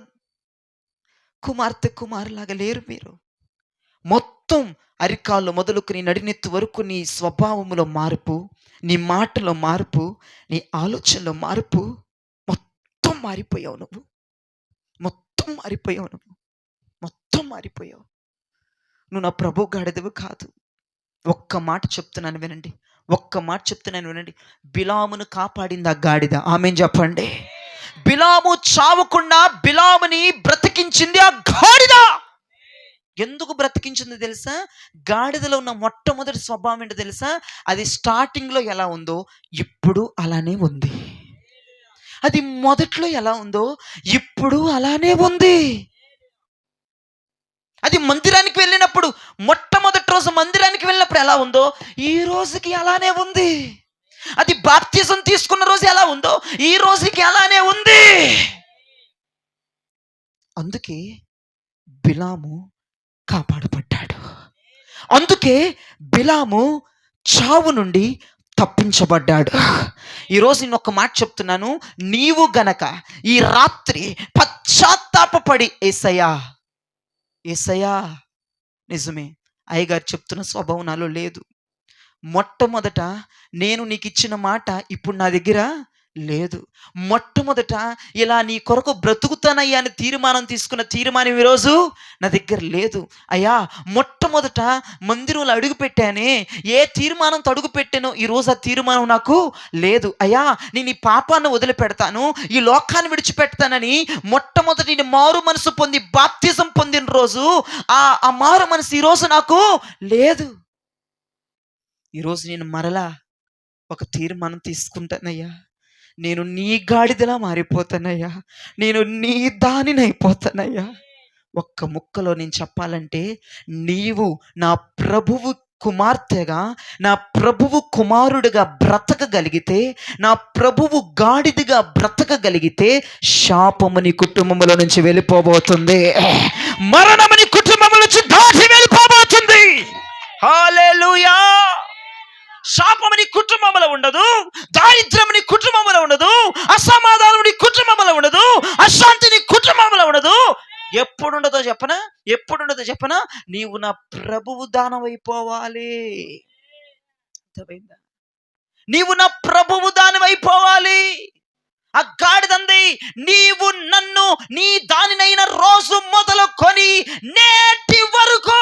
కుమార్తె కుమారులాగా లేరు మీరు. మొత్తం అరికాళ్ళు మొదలుకొని నడినెత్తు వరకు నీ స్వభావంలో మార్పు, నీ మాటలో మార్పు, నీ ఆలోచనలో మార్పు, మొత్తం మారిపోయావు నువ్వు. మొత్తం మారిపోయావు నువ్వు. మొత్తం మారిపోయావు. నువ్వు నా ప్రభు గాడిదవు కాదు. ఒక్క మాట చెప్తున్నాను వినండి, ఒక్క మాట చెప్తున్నాను వినండి. బిలామును కాపాడింది ఆ గాడిద. ఆమేన్ చెప్పండి. బిలాము చావకుండా బిలాముని బ్రతికించింది ఆ గాడిద. ఎందుకు బ్రతికించింది తెలుసా? గాడిదలో ఉన్న మొట్టమొదటి స్వభావం ఏంటో తెలుసా? అది స్టార్టింగ్లో ఎలా ఉందో ఇప్పుడు అలానే ఉంది. అది మొదట్లో ఎలా ఉందో ఇప్పుడు అలానే ఉంది. అది మందిరానికి వెళ్ళినప్పుడు, మొట్టమొదటి రోజు మందిరానికి వెళ్ళినప్పుడు ఎలా ఉందో ఈ రోజుకి అలానే ఉంది. అది బాప్తిజం తీసుకున్న రోజు ఎలా ఉందో ఈ రోజుకి అలానే ఉంది. అందుకే బిలాము కాపాడబడ్డాడు. అందుకే బిలాము చావు నుండి తప్పించబడ్డాడు. ఈరోజు నేను ఒక మాట చెప్తున్నాను. నీవు గనక ఈ రాత్రి పశ్చాత్తాపపడి యేసయ్యా, యేసయ్యా, నిజమే అయ్యగారు చెప్తున్న స్వభావం నాలో లేదు. మొట్టమొదట నేను నీకు ఇచ్చిన మాట ఇప్పుడు నా దగ్గర లేదు. మొట్టమొదట ఇలా నీ కొరకు బ్రతుకుతానయ్యా అని తీర్మానం తీసుకున్న తీర్మానం ఈరోజు నా దగ్గర లేదు. అయ్యా, మొట్టమొదట మందిరంలో అడుగుపెట్టానే, ఏ తీర్మానంతో అడుగుపెట్టానో ఈరోజు ఆ తీర్మానం నాకు లేదు. అయ్యా, నేను ఈ పాపాన్ని వదిలిపెడతాను, ఈ లోకాన్ని విడిచిపెడతానని మొట్టమొదటి మారు మనసు పొంది బాప్తిజం పొందిన రోజు ఆ మారు మనసు ఈరోజు నాకు లేదు. ఈరోజు నేను మరలా ఒక తీర్మానం తీసుకుంటానయ్యా, నేను నీ గాడిదలా మారిపోతానయ్యా, నేను నీ దానిని అయిపోతానయ్యా. ఒక్క ముక్కలో నేను చెప్పాలంటే, నీవు నా ప్రభువు కుమార్తెగా, నా ప్రభువు కుమారుడిగా బ్రతకగలిగితే, నా ప్రభువు గాడిదగా బ్రతకగలిగితే, శాపము నీ కుటుంబంలో నుంచి వెళ్ళిపోబోతుంది, మరణము నీ కుటుంబం నుంచి దాటి వెళ్ళిపోబోతుంది. హల్లెలూయా. శాపము నీ కుటుంబంలో ఉండదు, దారిద్ర్యం నీ కుటుంబంలో ఉండదు, అసమాధానం నీ కుటుంబంలో ఉండదు, అశాంతి నీ కుటుంబంలో ఉండదు. ఎప్పుడుండదో చెప్పనా, నీవు నా ప్రభువు దానమైపోవాలి. అర్థమైందా? నీవు నా ప్రభువు దానమైపోవాలి. ఆ గాడిదంది, నీవు నన్ను నీ దానినైన రోజు మొదలుకొని నేటి వరకు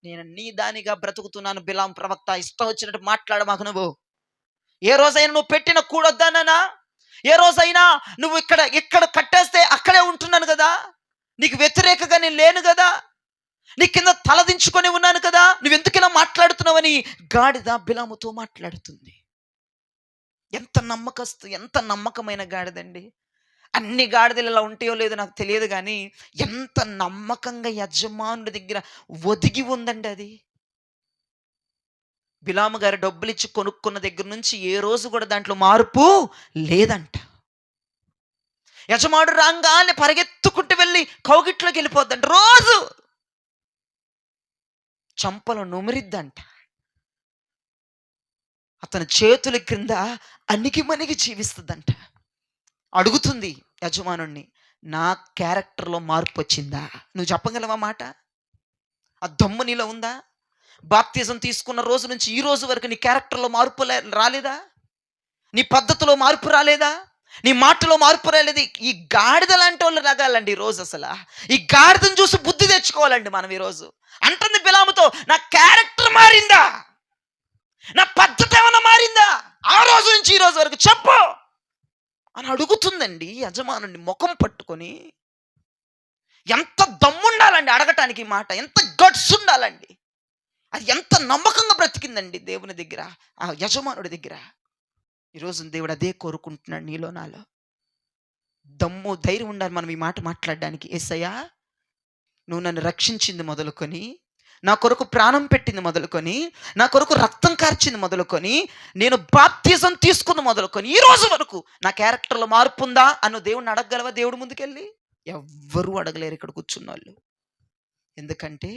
నేను నీ దానిగా బ్రతుకుతున్నాను. బిలాం ప్రవక్త, ఇష్టం వచ్చినట్టు మాట్లాడమాకు. నువ్వు ఏ రోజైనా నువ్వు పెట్టిన కూడొద్దానా? ఏ రోజైనా నువ్వు ఇక్కడ కట్టేస్తే అక్కడే ఉంటున్నాను కదా, నీకు వ్యతిరేకంగా నేను లేను కదా, నీ కింద తలదించుకొని ఉన్నాను కదా, నువ్వెందుకు ఇలా మాట్లాడుతున్నావని గాడిద బిలాముతో మాట్లాడుతుంది. ఎంత నమ్మకమైన గాడిదండి. అన్ని గాడిదలు ఇలా ఉంటాయో లేదో నాకు తెలియదు, కానీ ఎంత నమ్మకంగా యజమానుడి దగ్గర ఒదిగి ఉందండి అది. బిలాము గారు డబ్బులు ఇచ్చి కొనుక్కున్న దగ్గర నుంచి ఏ రోజు కూడా దాంట్లో మార్పు లేదంట. యజమానుడు రాగానే పరిగెత్తుకుంటూ వెళ్ళి కౌగిట్లోకి వెళ్ళిపోద్దంట. రోజు చంపలు నుమిరిద్దంట. అతని చేతుల క్రింద అణిగిమణిగి జీవిస్తుందంట. అడుగుతుంది యజమానుణ్ణి, నా క్యారెక్టర్లో మార్పు వచ్చిందా? నువ్వు చెప్పగలవా మాట? ఆ దమ్ము నీలో ఉందా? బాప్తిజం తీసుకున్న రోజు నుంచి ఈ రోజు వరకు నీ క్యారెక్టర్లో మార్పు రాలేదా? నీ పద్ధతిలో మార్పు రాలేదా? నీ మాటలో మార్పు రాలేదు? ఈ గాడిద లాంటి వాళ్ళు రగాలండి ఈరోజు. అసలు ఈ గాడిదను చూసి బుద్ధి తెచ్చుకోవాలండి మనం ఈరోజు. అంటుంది బిలాముతో, నా క్యారెక్టర్ మారిందా? నా పద్ధతి ఏమైనా మారిందా? ఆ రోజు నుంచి ఈ రోజు వరకు చెప్పు అని అడుగుతుందండి యజమానుని ముఖం పట్టుకొని. ఎంత దమ్ముండాలండి అడగటానికి మాట, ఎంత గట్స్ ఉండాలండి. అది ఎంత నమ్మకంగా బ్రతికిందండి దేవుని దగ్గర, ఆ యజమానుడి దగ్గర. ఈరోజు దేవుడు అదే కోరుకుంటున్నాడు నీలో నాలో. దమ్ము ధైర్యం ఉండాలి మనం ఈ మాట మాట్లాడడానికి. యేసయ్యా, నువ్వు నన్ను రక్షించింది మొదలుకొని, నా కొరకు ప్రాణం పెట్టింది మొదలుకొని, నా కొరకు రక్తం కార్చింది మొదలుకొని, నేను బాప్తిజం తీసుకున్న మొదలుకొని ఈ రోజు వరకు నా క్యారెక్టర్లో మార్పు ఉందా అన్న దేవుడిని అడగగలవా? దేవుడి ముందుకెళ్ళి ఎవ్వరూ అడగలేరు ఇక్కడ కూర్చున్న వాళ్ళు. ఎందుకంటే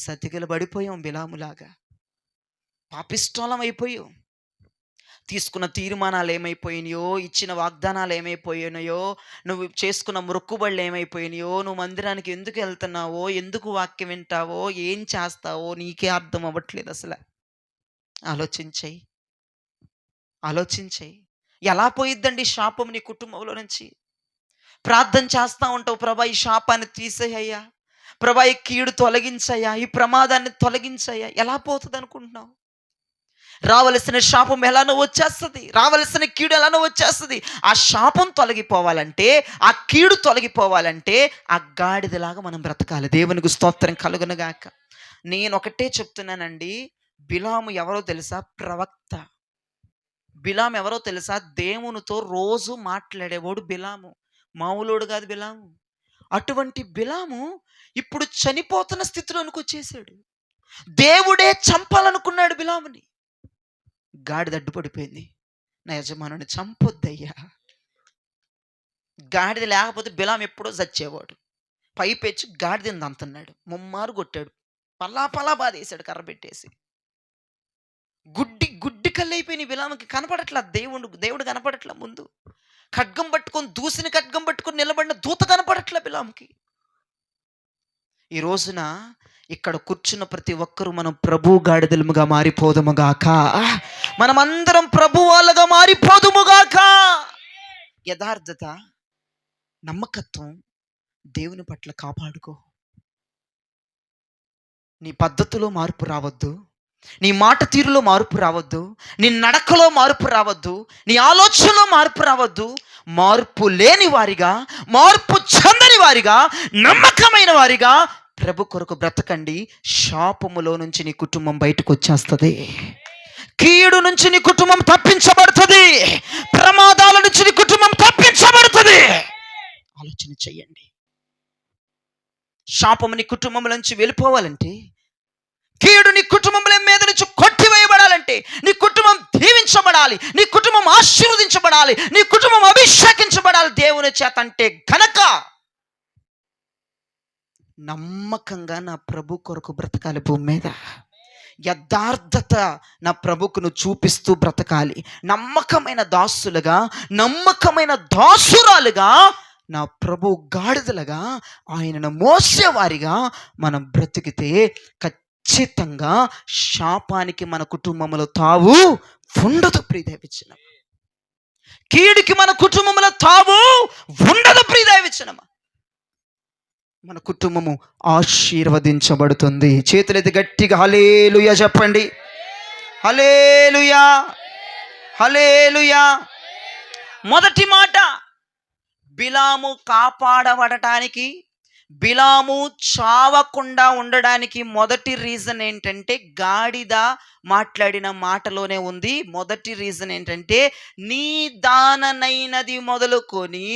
సతిగలు పడిపోయాం బిలాములాగా, పాపిష్టోళం అయిపోయాం. తీసుకున్న తీర్మానాలు ఏమైపోయినాయో, ఇచ్చిన వాగ్దానాలు ఏమైపోయినాయో, నువ్వు చేసుకున్న మొక్కుబళ్ళు ఏమైపోయినాయో, నువ్వు మందిరానికి ఎందుకు వెళ్తున్నావో, ఎందుకు వాక్యం వింటావో, ఏం చేస్తావో నీకే అర్థం అవ్వట్లేదు అసలు. ఆలోచించాయి. ఎలా పోయిద్దండి శాపం నీ కుటుంబంలో నుంచి? ప్రార్థన చేస్తూ ఉంటావు, ప్రభా ఈ శాపాన్ని తీసేయ్యా, ప్రభా ఈ కీడు తొలగించయ్యా, ఈ ప్రమాదాన్ని తొలగించయ్యా. ఎలా పోతుంది అనుకుంటున్నావు? రావలసిన శాపం ఎలానో వచ్చేస్తుంది, రావలసిన కీడు ఎలానో వచ్చేస్తుంది. ఆ శాపం తొలగిపోవాలంటే, ఆ కీడు తొలగిపోవాలంటే ఆ గాడిదలాగా మనం బ్రతకాలి. దేవునికి స్తోత్రం కలుగునుగాక. నేను ఒకటే చెప్తున్నానండి, బిలాము ఎవరో తెలుసా? ప్రవక్త. బిలాము ఎవరో తెలుసా? దేవునితో రోజు మాట్లాడేవాడు బిలాము, మామూలోడు కాదు బిలాము. అటువంటి బిలాము ఇప్పుడు చనిపోతున్న స్థితిలోనికి వచ్చేసాడు. దేవుడే చంపాలనుకున్నాడు బిలాముని. గాడిద అడ్డుపడిపోయింది. నా యజమానుని చంపొద్దయ్యా. గాడిద లేకపోతే బిలాం ఎప్పుడో చచ్చేవాడు. పైపెచ్చి గాడిదని దంతున్నాడు, ముమ్మారు కొట్టాడు, పలా బాధేశాడు కర్ర పెట్టేసి. గుడ్డి కళ్ళు అయిపోయినాయి బిలాముకి. కనపడట్లా దేవుడు కనపడట్లా. ముందు దూసిన ఖడ్గం పట్టుకొని నిలబడిన దూత కనపడట్లా బిలాముకి. ఈ రోజున ఇక్కడ కూర్చున్న ప్రతి ఒక్కరూ మనం ప్రభు గాడిదలుగా మారిపోదుముగాక. మనమందరం ప్రభు వాళ్ళగా మారిపోదుముగాక. యథార్థత, నమ్మకత్వం, దేవుని పట్ల కాపాడుకో. నీ పద్ధతిలో మార్పు రావద్దు, నీ మాట తీరులో మార్పు రావద్దు, నీ నడకలో మార్పు రావద్దు, నీ ఆలోచనలో మార్పు రావద్దు. మార్పు లేని వారిగా, మార్పు చెందని వారిగా, నమ్మకమైన వారిగా ప్రభు కొరకు బ్రతకండి. శాపములో నుంచి నీ కుటుంబం బయటకు వచ్చేస్తుంది. కీడు నుంచి నీ కుటుంబం తప్పించబడుతుంది. ప్రమాదాల నుంచి నీ కుటుంబం తప్పించబడుతుంది. ఆలోచన చెయ్యండి. శాపము నీ కుటుంబం నుంచి వెళ్ళిపోవాలంటే, కీడు నీ కుటుంబంలో మీద నుంచి కొట్టివేయబడాలంటే, నీ కుటుంబం దీవించబడాలి, నీ కుటుంబం ఆశీర్వదించబడాలి, నీ కుటుంబం అభిషేకించబడాలి దేవుని చేత అంటే గనక నమ్మకంగా నా ప్రభు కొరకు బ్రతకాలి. భూమి మీద యథార్థత నా ప్రభుకును చూపిస్తూ బ్రతకాలి. నమ్మకమైన దాసులుగా, నమ్మకమైన దాసురాలుగా, నా ప్రభు గాడిదలుగా, ఆయనను మోసేవారిగా మనం బ్రతికితే ఖచ్చితంగా శాపానికి మన కుటుంబంలో తావు ఉండదు. ప్రియదైవచనం, కీడుకి మన కుటుంబంలో తావు ఉండదు. ప్రియదైవచనం, మన కుటుంబము ఆశీర్వదించబడుతుంది. చేతులెత్తి గట్టిగా హల్లెలూయా చెప్పండి. హల్లెలూయా, హల్లెలూయా. మొదటి మాట, బిలాము కాపాడబడటానికి, బిలాము చావకుండా ఉండడానికి మొదటి రీజన్ ఏంటంటే, గాడిద మాట్లాడిన మాటలోనే ఉంది. మొదటి రీజన్ ఏంటంటే, నీ దాననైనది మొదలుకొని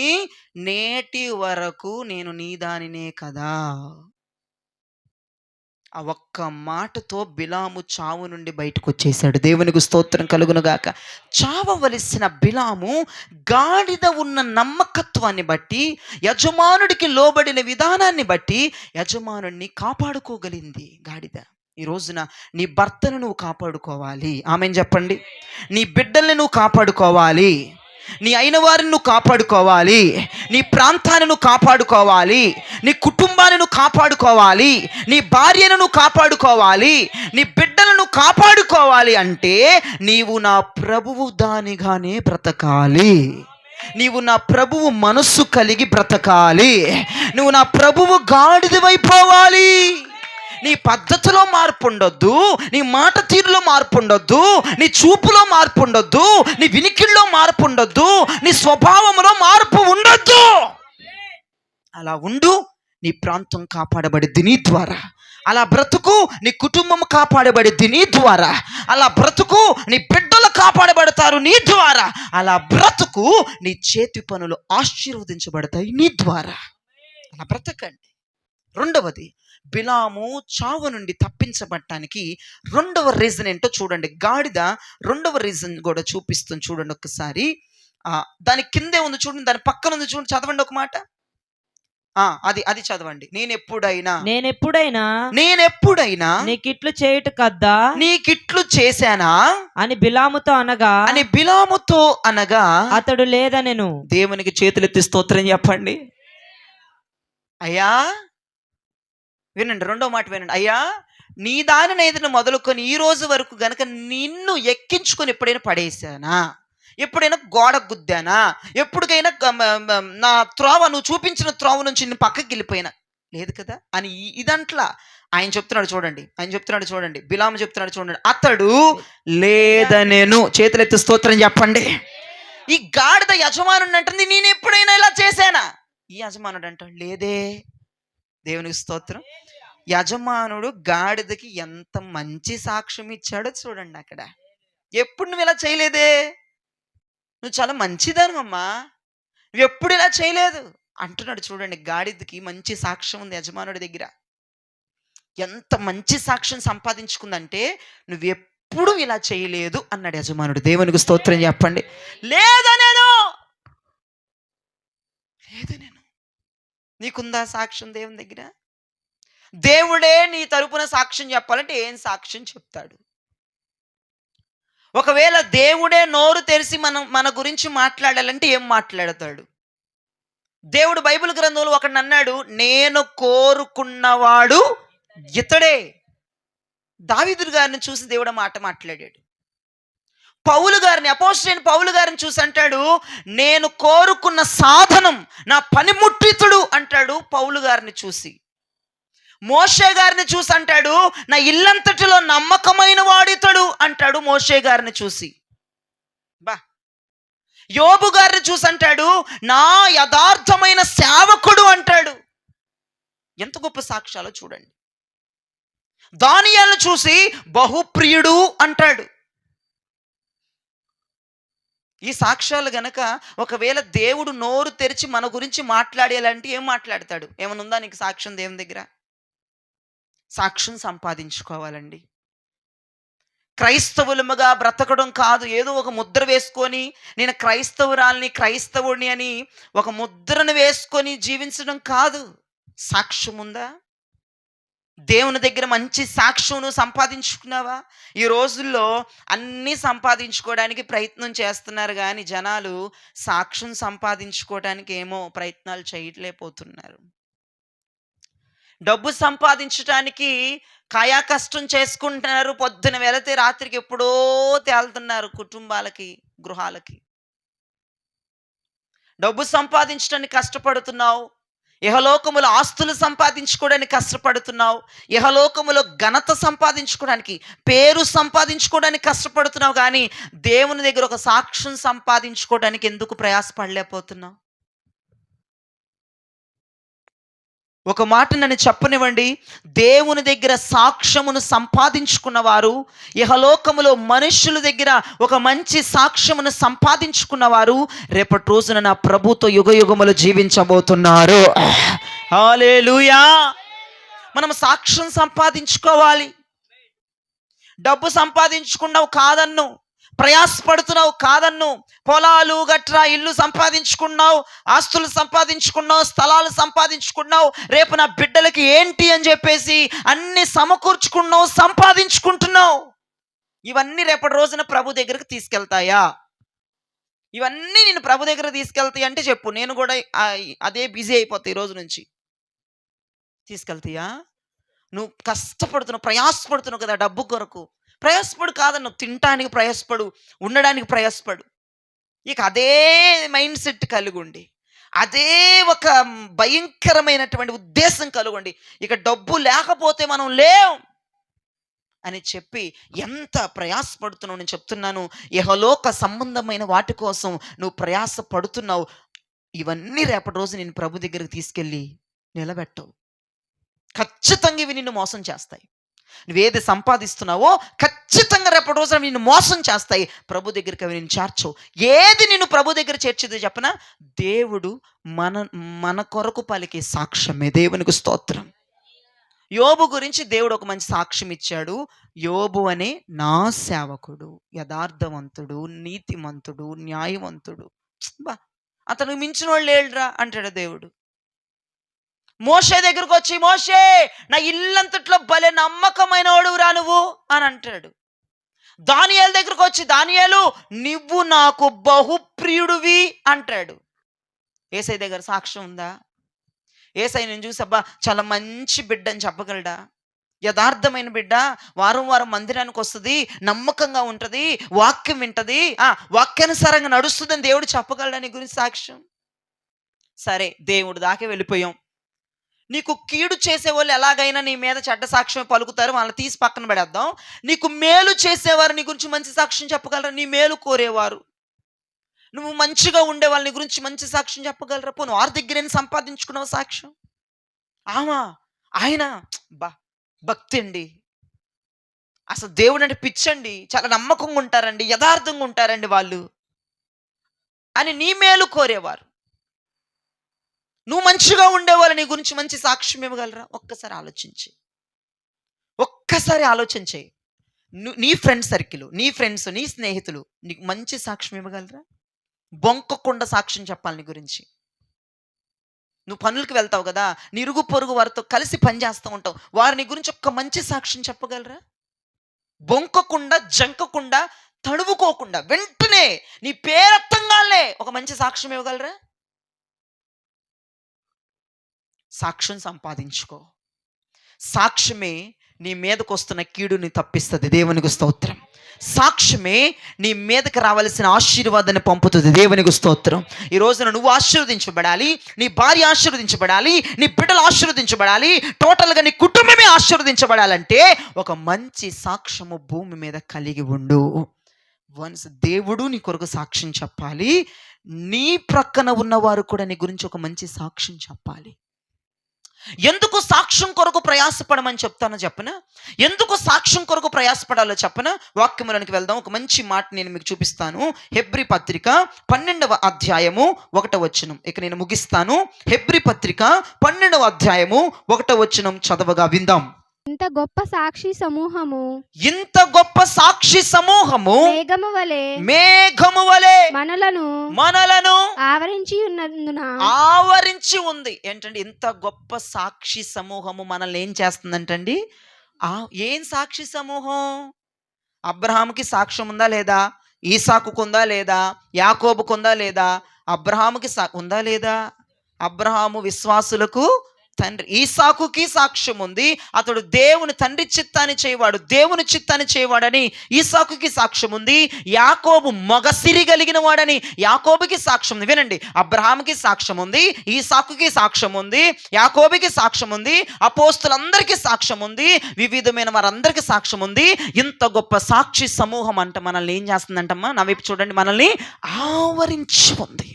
నేటి వరకు నేను నీ దానినే కదా. ఆ ఒక్క మాటతో బిలాము చావు నుండి బయటకు వచ్చేసాడు. దేవునికి స్తోత్రం కలుగునుగాక. చావవలసిన బిలాము గాడిద ఉన్న నమ్మకత్వాన్ని బట్టి, యజమానుడికి లోబడిన విధానాన్ని బట్టి యజమానుడిని కాపాడుకోగలిగింది గాడిద. ఈ రోజున నీ భర్తను నువ్వు కాపాడుకోవాలి. ఆమెన్ చెప్పండి. నీ బిడ్డల్ని నువ్వు కాపాడుకోవాలి. నీ అయిన వారిని నువ్వు కాపాడుకోవాలి. నీ ప్రాంతాన్ని నువ్వు కాపాడుకోవాలి. నీ కుటుంబాన్ని నువ్వు కాపాడుకోవాలి. నీ భార్యను నువ్వు కాపాడుకోవాలి. నీ బిడ్డలను కాపాడుకోవాలి అంటే నీవు నా ప్రభువు దానిగానే బ్రతకాలి. నీవు నా ప్రభువు మనస్సు కలిగి బ్రతకాలి. నువ్వు నా ప్రభువు గాడిదవైపోవాలి. నీ పద్ధతిలో మార్పు ఉండొద్దు, నీ మాట తీరులో మార్పు ఉండొద్దు, నీ చూపులో మార్పు ఉండొద్దు, నీ వినికిడిలో మార్పు ఉండొద్దు, నీ స్వభావంలో మార్పు ఉండొద్దు. అలా ఉండు, నీ ప్రాంతం కాపాడబడిద్ది నీ ద్వారా. అలా బ్రతుకు, నీ కుటుంబం కాపాడబడిద్ది నీ ద్వారా. అలా బ్రతుకు, నీ బిడ్డలు కాపాడబడతారు నీ ద్వారా. అలా బ్రతుకు, నీ చేతి పనులు ఆశీర్వదించబడతాయి నీ ద్వారా. అలా బ్రతకండి. రెండవది, బిలాము చావు నుండి తప్పించబడటానికి రెండవ రీజన్ ఏంటో చూడండి. గాడిద రెండవ రీజన్ కూడా చూపిస్తుంది చూడండి ఒకసారి. దాని కిందే ఉంది చూడండి, దాని పక్కన ఉంది చూడండి, చదవండి ఒక మాట. అది చదవండి. నేనెప్పుడైనా నీకిట్లు చేయుట కద్దా, నీకిట్లు చేశానా అని బిలాముతో అనగా అతడు లేదనెను. దేవునికి చేతులెత్తి స్తోత్రం చెప్పండి. అయ్యా వినండి, రెండో మాట వినండి. అయ్యా, నీ దానిని ఏదైనా మొదలుకొని ఈ రోజు వరకు గనక నిన్ను ఎక్కించుకొని ఎప్పుడైనా పడేసానా, ఎప్పుడైనా గోడ గుద్దానా, ఎప్పటికైనా నా త్రోవ, నువ్వు చూపించిన త్రోవ నుంచి నేను పక్కకి వెళ్ళిపోయినా లేదు కదా అని ఇదంట్లా ఆయన చెప్తున్నాడు చూడండి. బిలాము చెప్తున్నాడు చూడండి, అతడు లేదనేను. చేతులెత్తి స్తోత్రం చెప్పండి. ఈ గాడిద యజమానుడు అంటుంది, నేను ఎప్పుడైనా ఇలా చేశానా? ఈ యజమానుడు అంటాడు, లేదే. దేవునికి స్తోత్రం. యజమానుడు గాడిదకి ఎంత మంచి సాక్ష్యం ఇచ్చాడో చూడండి. అక్కడ ఎప్పుడు నువ్వు ఇలా చేయలేదే, నువ్వు చాలా మంచిదానమ్మా, నువ్వు ఎప్పుడు ఇలా చేయలేదు అంటున్నాడు చూడండి. గాడిదకి మంచి సాక్ష్యం ఉంది యజమానుడి దగ్గర. ఎంత మంచి సాక్ష్యం సంపాదించుకుందంటే, నువ్వు ఎప్పుడు ఇలా చేయలేదు అన్నాడు యజమానుడు. దేవునికి స్తోత్రం చెప్పండి. లేదనేను. నీకుందా సాక్ష్యం దేవుని దగ్గర? దేవుడే నీ తరపున సాక్ష్యం చెప్పాలంటే ఏం సాక్ష్యం చెప్తాడు? ఒకవేళ దేవుడే నోరు తెరిచి మన గురించి మాట్లాడాలంటే ఏం మాట్లాడతాడు? దేవుడు బైబిల్ గ్రంథంలో ఒకడు అన్నాడు, నేను కోరుకున్నవాడు ఇతడే. దావీదు గారిని చూసి దేవుడు మాట మాట్లాడాడు. పౌలు గారిని, అపోస్తలుడైన పౌలు గారిని చూసి అంటాడు, నేను కోరుకున్న సాధనం నా పనిముట్టితుడు అంటాడు పౌలు గారిని చూసి. మోషే గారిని చూసి అంటాడు, నా ఇల్లంతటిలో నమ్మకమైన వాడితడు అంటాడు మోషే గారిని చూసి. బా. యోబు గారిని చూసి అంటాడు, నా యథార్థమైన సేవకుడు అంటాడు. ఎంత గొప్ప సాక్ష్యాలు చూడండి. దానియేలును చూసి బహుప్రియుడు అంటాడు. ఈ సాక్ష్యాలు గనక ఒకవేళ దేవుడు నోరు తెరిచి మన గురించి మాట్లాడేయాలంటే ఏం మాట్లాడతాడు? ఏమైనా ఉందా నీకు సాక్ష్యం దేవుని దగ్గర? సాక్ష్యం సంపాదించుకోవాలండి. క్రైస్తవులముగా బ్రతకడం కాదు, ఏదో ఒక ముద్ర వేసుకొని నేను క్రైస్తవురాల్ని, క్రైస్తవుడిని అని ఒక ముద్రను వేసుకొని జీవించడం కాదు. సాక్ష్యం ఉందా? దేవుని దగ్గర మంచి సాక్ష్యం సంపాదించుకున్నావా? ఈ రోజుల్లో అన్నీ సంపాదించుకోవడానికి ప్రయత్నం చేస్తున్నారు, కానీ జనాలు సాక్ష్యం సంపాదించుకోవడానికి ఏమో ప్రయత్నాలు చేయలేకపోతున్నారు. డబ్బు సంపాదించడానికి కాయా కష్టం చేసుకుంటున్నారు. పొద్దున వెళితే రాత్రికి ఎప్పుడో తేలుతున్నారు కుటుంబాలకి, గృహాలకి. డబ్బు సంపాదించడానికి కష్టపడుతున్నావు, ఇహలోకములో ఆస్తులు సంపాదించుకోవడానికి కష్టపడుతున్నావు, ఇహలోకములో ఘనత సంపాదించుకోవడానికి, పేరు సంపాదించుకోవడానికి కష్టపడుతున్నావు, కానీ దేవుని దగ్గర ఒక సాక్ష్యం సంపాదించుకోవడానికి ఎందుకు ప్రయాసపడలేకపోతున్నావు? ఒక మాట నన్ను చెప్పనివ్వండి, దేవుని దగ్గర సాక్ష్యమును సంపాదించుకున్న వారు, ఇహలోకములో మనుషుల దగ్గర ఒక మంచి సాక్ష్యమును సంపాదించుకున్నవారు రేపటి రోజున నా ప్రభుతో యుగయుగములు జీవించబోతున్నారు. హల్లెలూయా. మనం సాక్ష్యం సంపాదించుకోవాలి. డబ్బు సంపాదించుకున్నావు కాదన్ను, ప్రయాసపడుతున్నావు కాదన్ను, పొలాలు గట్రా ఇల్లు సంపాదించుకున్నావు, ఆస్తులు సంపాదించుకున్నావు, స్థలాలు సంపాదించుకున్నావు, రేపు నా బిడ్డలకి ఏంటి అని చెప్పేసి అన్ని సమకూర్చుకున్నావు, సంపాదించుకుంటున్నావు. ఇవన్నీ రేపటి రోజున ప్రభు దగ్గరకు తీసుకెళ్తాయా? ఇవన్నీ నేను ప్రభు దగ్గర తీసుకెళ్తాయి అంటే చెప్పు, నేను కూడా అదే బిజీ అయిపోతాయి ఈ రోజు నుంచి. తీసుకెళ్తాయా? నువ్వు కష్టపడుతున్నావు, ప్రయాసపడుతున్నావు కదా డబ్బు కొరకు. ప్రయాసపడు కాదన్ను, తినటానికి ప్రయాసపడు, ఉండడానికి ప్రయాసపడు. ఇక అదే మైండ్ సెట్ కలుగుండి, అదే ఒక భయంకరమైనటువంటి ఉద్దేశం కలుగుండి, ఇక డబ్బు లేకపోతే మనం లేం అని చెప్పి ఎంత ప్రయాసపడుతున్నావు. నేను చెప్తున్నాను, ఇహలోక సంబంధమైన వాటి కోసం నువ్వు ప్రయాస పడుతున్నావు. ఇవన్నీ రేపటి రోజు నేను ప్రభు దగ్గరికి తీసుకెళ్ళి నిలబెట్టవు. ఖచ్చితంగా ఇవి నిన్ను మోసం చేస్తాయి. నువ్వేది సంపాదిస్తున్నావో ఖచ్చితంగా రేపటి రోజున నిన్ను మోసం చేస్తాయి. ప్రభు దగ్గరికి అవి నేను చేర్చవు. ఏది నిన్ను ప్రభు దగ్గర చేర్చేది చెప్పనా? దేవుడు మన కొరకు పలికే సాక్ష్యమే. దేవునికి స్తోత్రం. యోబు గురించి దేవుడు ఒక మంచి సాక్ష్యం ఇచ్చాడు. యోబు అనే నా సేవకుడు యథార్థవంతుడు, నీతిమంతుడు, న్యాయవంతుడు, అతను మించిన వాళ్ళు లేడురా అంటాడు దేవుడు. మోషే దగ్గరకు వచ్చి, మోషే నా ఇల్లంతట్లో భలే నమ్మకమైన వాడురా నువ్వు అని అంటాడు. దానియేలు దగ్గరకు వచ్చి, దానియేలు నువ్వు నాకు బహుప్రియుడివి అంటాడు. యేసయ్య దగ్గర సాక్ష్యం ఉందా? యేసయ్య నేను చూసి అబ్బా చాలా మంచి బిడ్డ అని చెప్పగలడా? యథార్థమైన బిడ్డ, వారం వారం మందిరానికి వస్తుంది, నమ్మకంగా ఉంటుంది, వాక్యం వింటది, వాక్యానుసారంగా నడుస్తుందని దేవుడు చెప్పగలడా నీ గురించి సాక్ష్యం? సరే, దేవుడు దాకా వెళ్ళిపోయాం. నీకు కీడు చేసేవాళ్ళు ఎలాగైనా నీ మీద చెడ్డ సాక్ష్యం పలుకుతారు, వాళ్ళని తీసి పక్కన పడేద్దాం. నీకు మేలు చేసేవారు నీ గురించి మంచి సాక్ష్యం చెప్పగలరా? నీ మేలు కోరేవారు, నువ్వు మంచిగా ఉండే వాళ్ళని గురించి మంచి సాక్ష్యం చెప్పగలరా? పోను వారి దగ్గర సంపాదించుకున్నావు సాక్ష్యం. ఆయన భక్తి అండి, అసలు దేవుడు అంటే పిచ్చండి, చాలా నమ్మకంగా ఉంటారండి, యథార్థంగా ఉంటారండి వాళ్ళు అని నీ మేలు కోరేవారు. నువ్వు మంచిగా ఉండేవాళ్ళు నీ గురించి మంచి సాక్ష్యం ఇవ్వగలరా? ఒక్కసారి ఆలోచించే. నీ ఫ్రెండ్ సర్కిల్, నీ ఫ్రెండ్స్, నీ స్నేహితులు నీకు మంచి సాక్ష్యం ఇవ్వగలరా? బొంకకుండా సాక్ష్యం చెప్పాలి నీ గురించి. నువ్వు పనులకు వెళ్తావు కదా, నీ ఇరుగు పొరుగు వారితో కలిసి పనిచేస్తూ ఉంటావు, వారిని గురించి ఒక్క మంచి సాక్ష్యం చెప్పగలరా? బొంకకుండా, జంకకుండా, తడువుకోకుండా వెంటనే నీ పేరత్తంగానే ఒక మంచి సాక్ష్యం ఇవ్వగలరా? సాక్ష్యం సంపాదించుకో. సాక్ష్యమే నీ మీదకు వస్తున్న కీడుని తప్పిస్తుంది. దేవునికి స్తోత్రం. సాక్ష్యమే నీ మీదకి రావాల్సిన ఆశీర్వాదాన్ని పంపుతుంది. దేవునికి స్తోత్రం. ఈ రోజున నువ్వు ఆశీర్వదించబడాలి, నీ భార్య ఆశీర్వదించబడాలి, నీ బిడ్డలు ఆశీర్వదించబడాలి, టోటల్గా నీ కుటుంబమే ఆశీర్వదించబడాలంటే ఒక మంచి సాక్ష్యము భూమి మీద కలిగి ఉండు. వన్స్ దేవుడు నీ కొరకు సాక్ష్యం చెప్పాలి, నీ ప్రక్కన ఉన్నవారు కూడా నీ గురించి ఒక మంచి సాక్ష్యం చెప్పాలి. ఎందుకు సాక్ష్యం కొరకు ప్రయాసపడమని చెప్తానో చెప్పన, ఎందుకు సాక్ష్యం కొరకు ప్రయాసపడాలో చెప్పన. వాక్యములోనికి వెళ్దాం. ఒక మంచి మాట నేను మీకు చూపిస్తాను. హెబ్రీ పత్రిక 12వ అధ్యాయము 1వ వచనం. ఇక నేను ముగిస్తాను. హెబ్రీ పత్రిక 12వ అధ్యాయము 1వ వచనం చదవగా విందాం. ఇంత గొప్ప సాక్షి సమూహము మేఘము వలె మనలను ఆవరించి ఉంది. ఏంటండి, ఇంత గొప్ప సాక్షి సమూహము మనల్ని ఏం చేస్తుందంటండి? ఏం సాక్షి సమూహం? అబ్రహాముకి సాక్ష్యం ఉందా లేదా? ఈసాకుకు ఉందా లేదా? యాకోబుకు ఉందా లేదా? అబ్రహాముకి ఉందా లేదా? అబ్రహాము విశ్వాసులకు తండ్రి. ఈసాకుకి సాక్ష్యం ఉంది, అతడు దేవుని తండ్రి చిత్తాన్ని చేయవాడు, దేవుని చిత్తాన్ని చేయవాడని ఈసాకుకి సాక్ష్యం ఉంది. యాకోబు మగసిరి కలిగిన వాడని యాకోబుకి సాక్ష్యం ఉంది. వినండి, అబ్రహాముకి సాక్ష్యం ఉంది, ఈసాకుకి సాక్ష్యం ఉంది, యాకోబుకి సాక్ష్యం ఉంది, అపోస్తులందరికీ సాక్ష్యం ఉంది, వివిధమైన వారందరికీ సాక్ష్యం ఉంది. ఇంత గొప్ప సాక్షి సమూహం అంట మనల్ని ఏం చేస్తుందంటమ్మా? నా వైపు చూడండి, మనల్ని ఆవరించి ఉంది.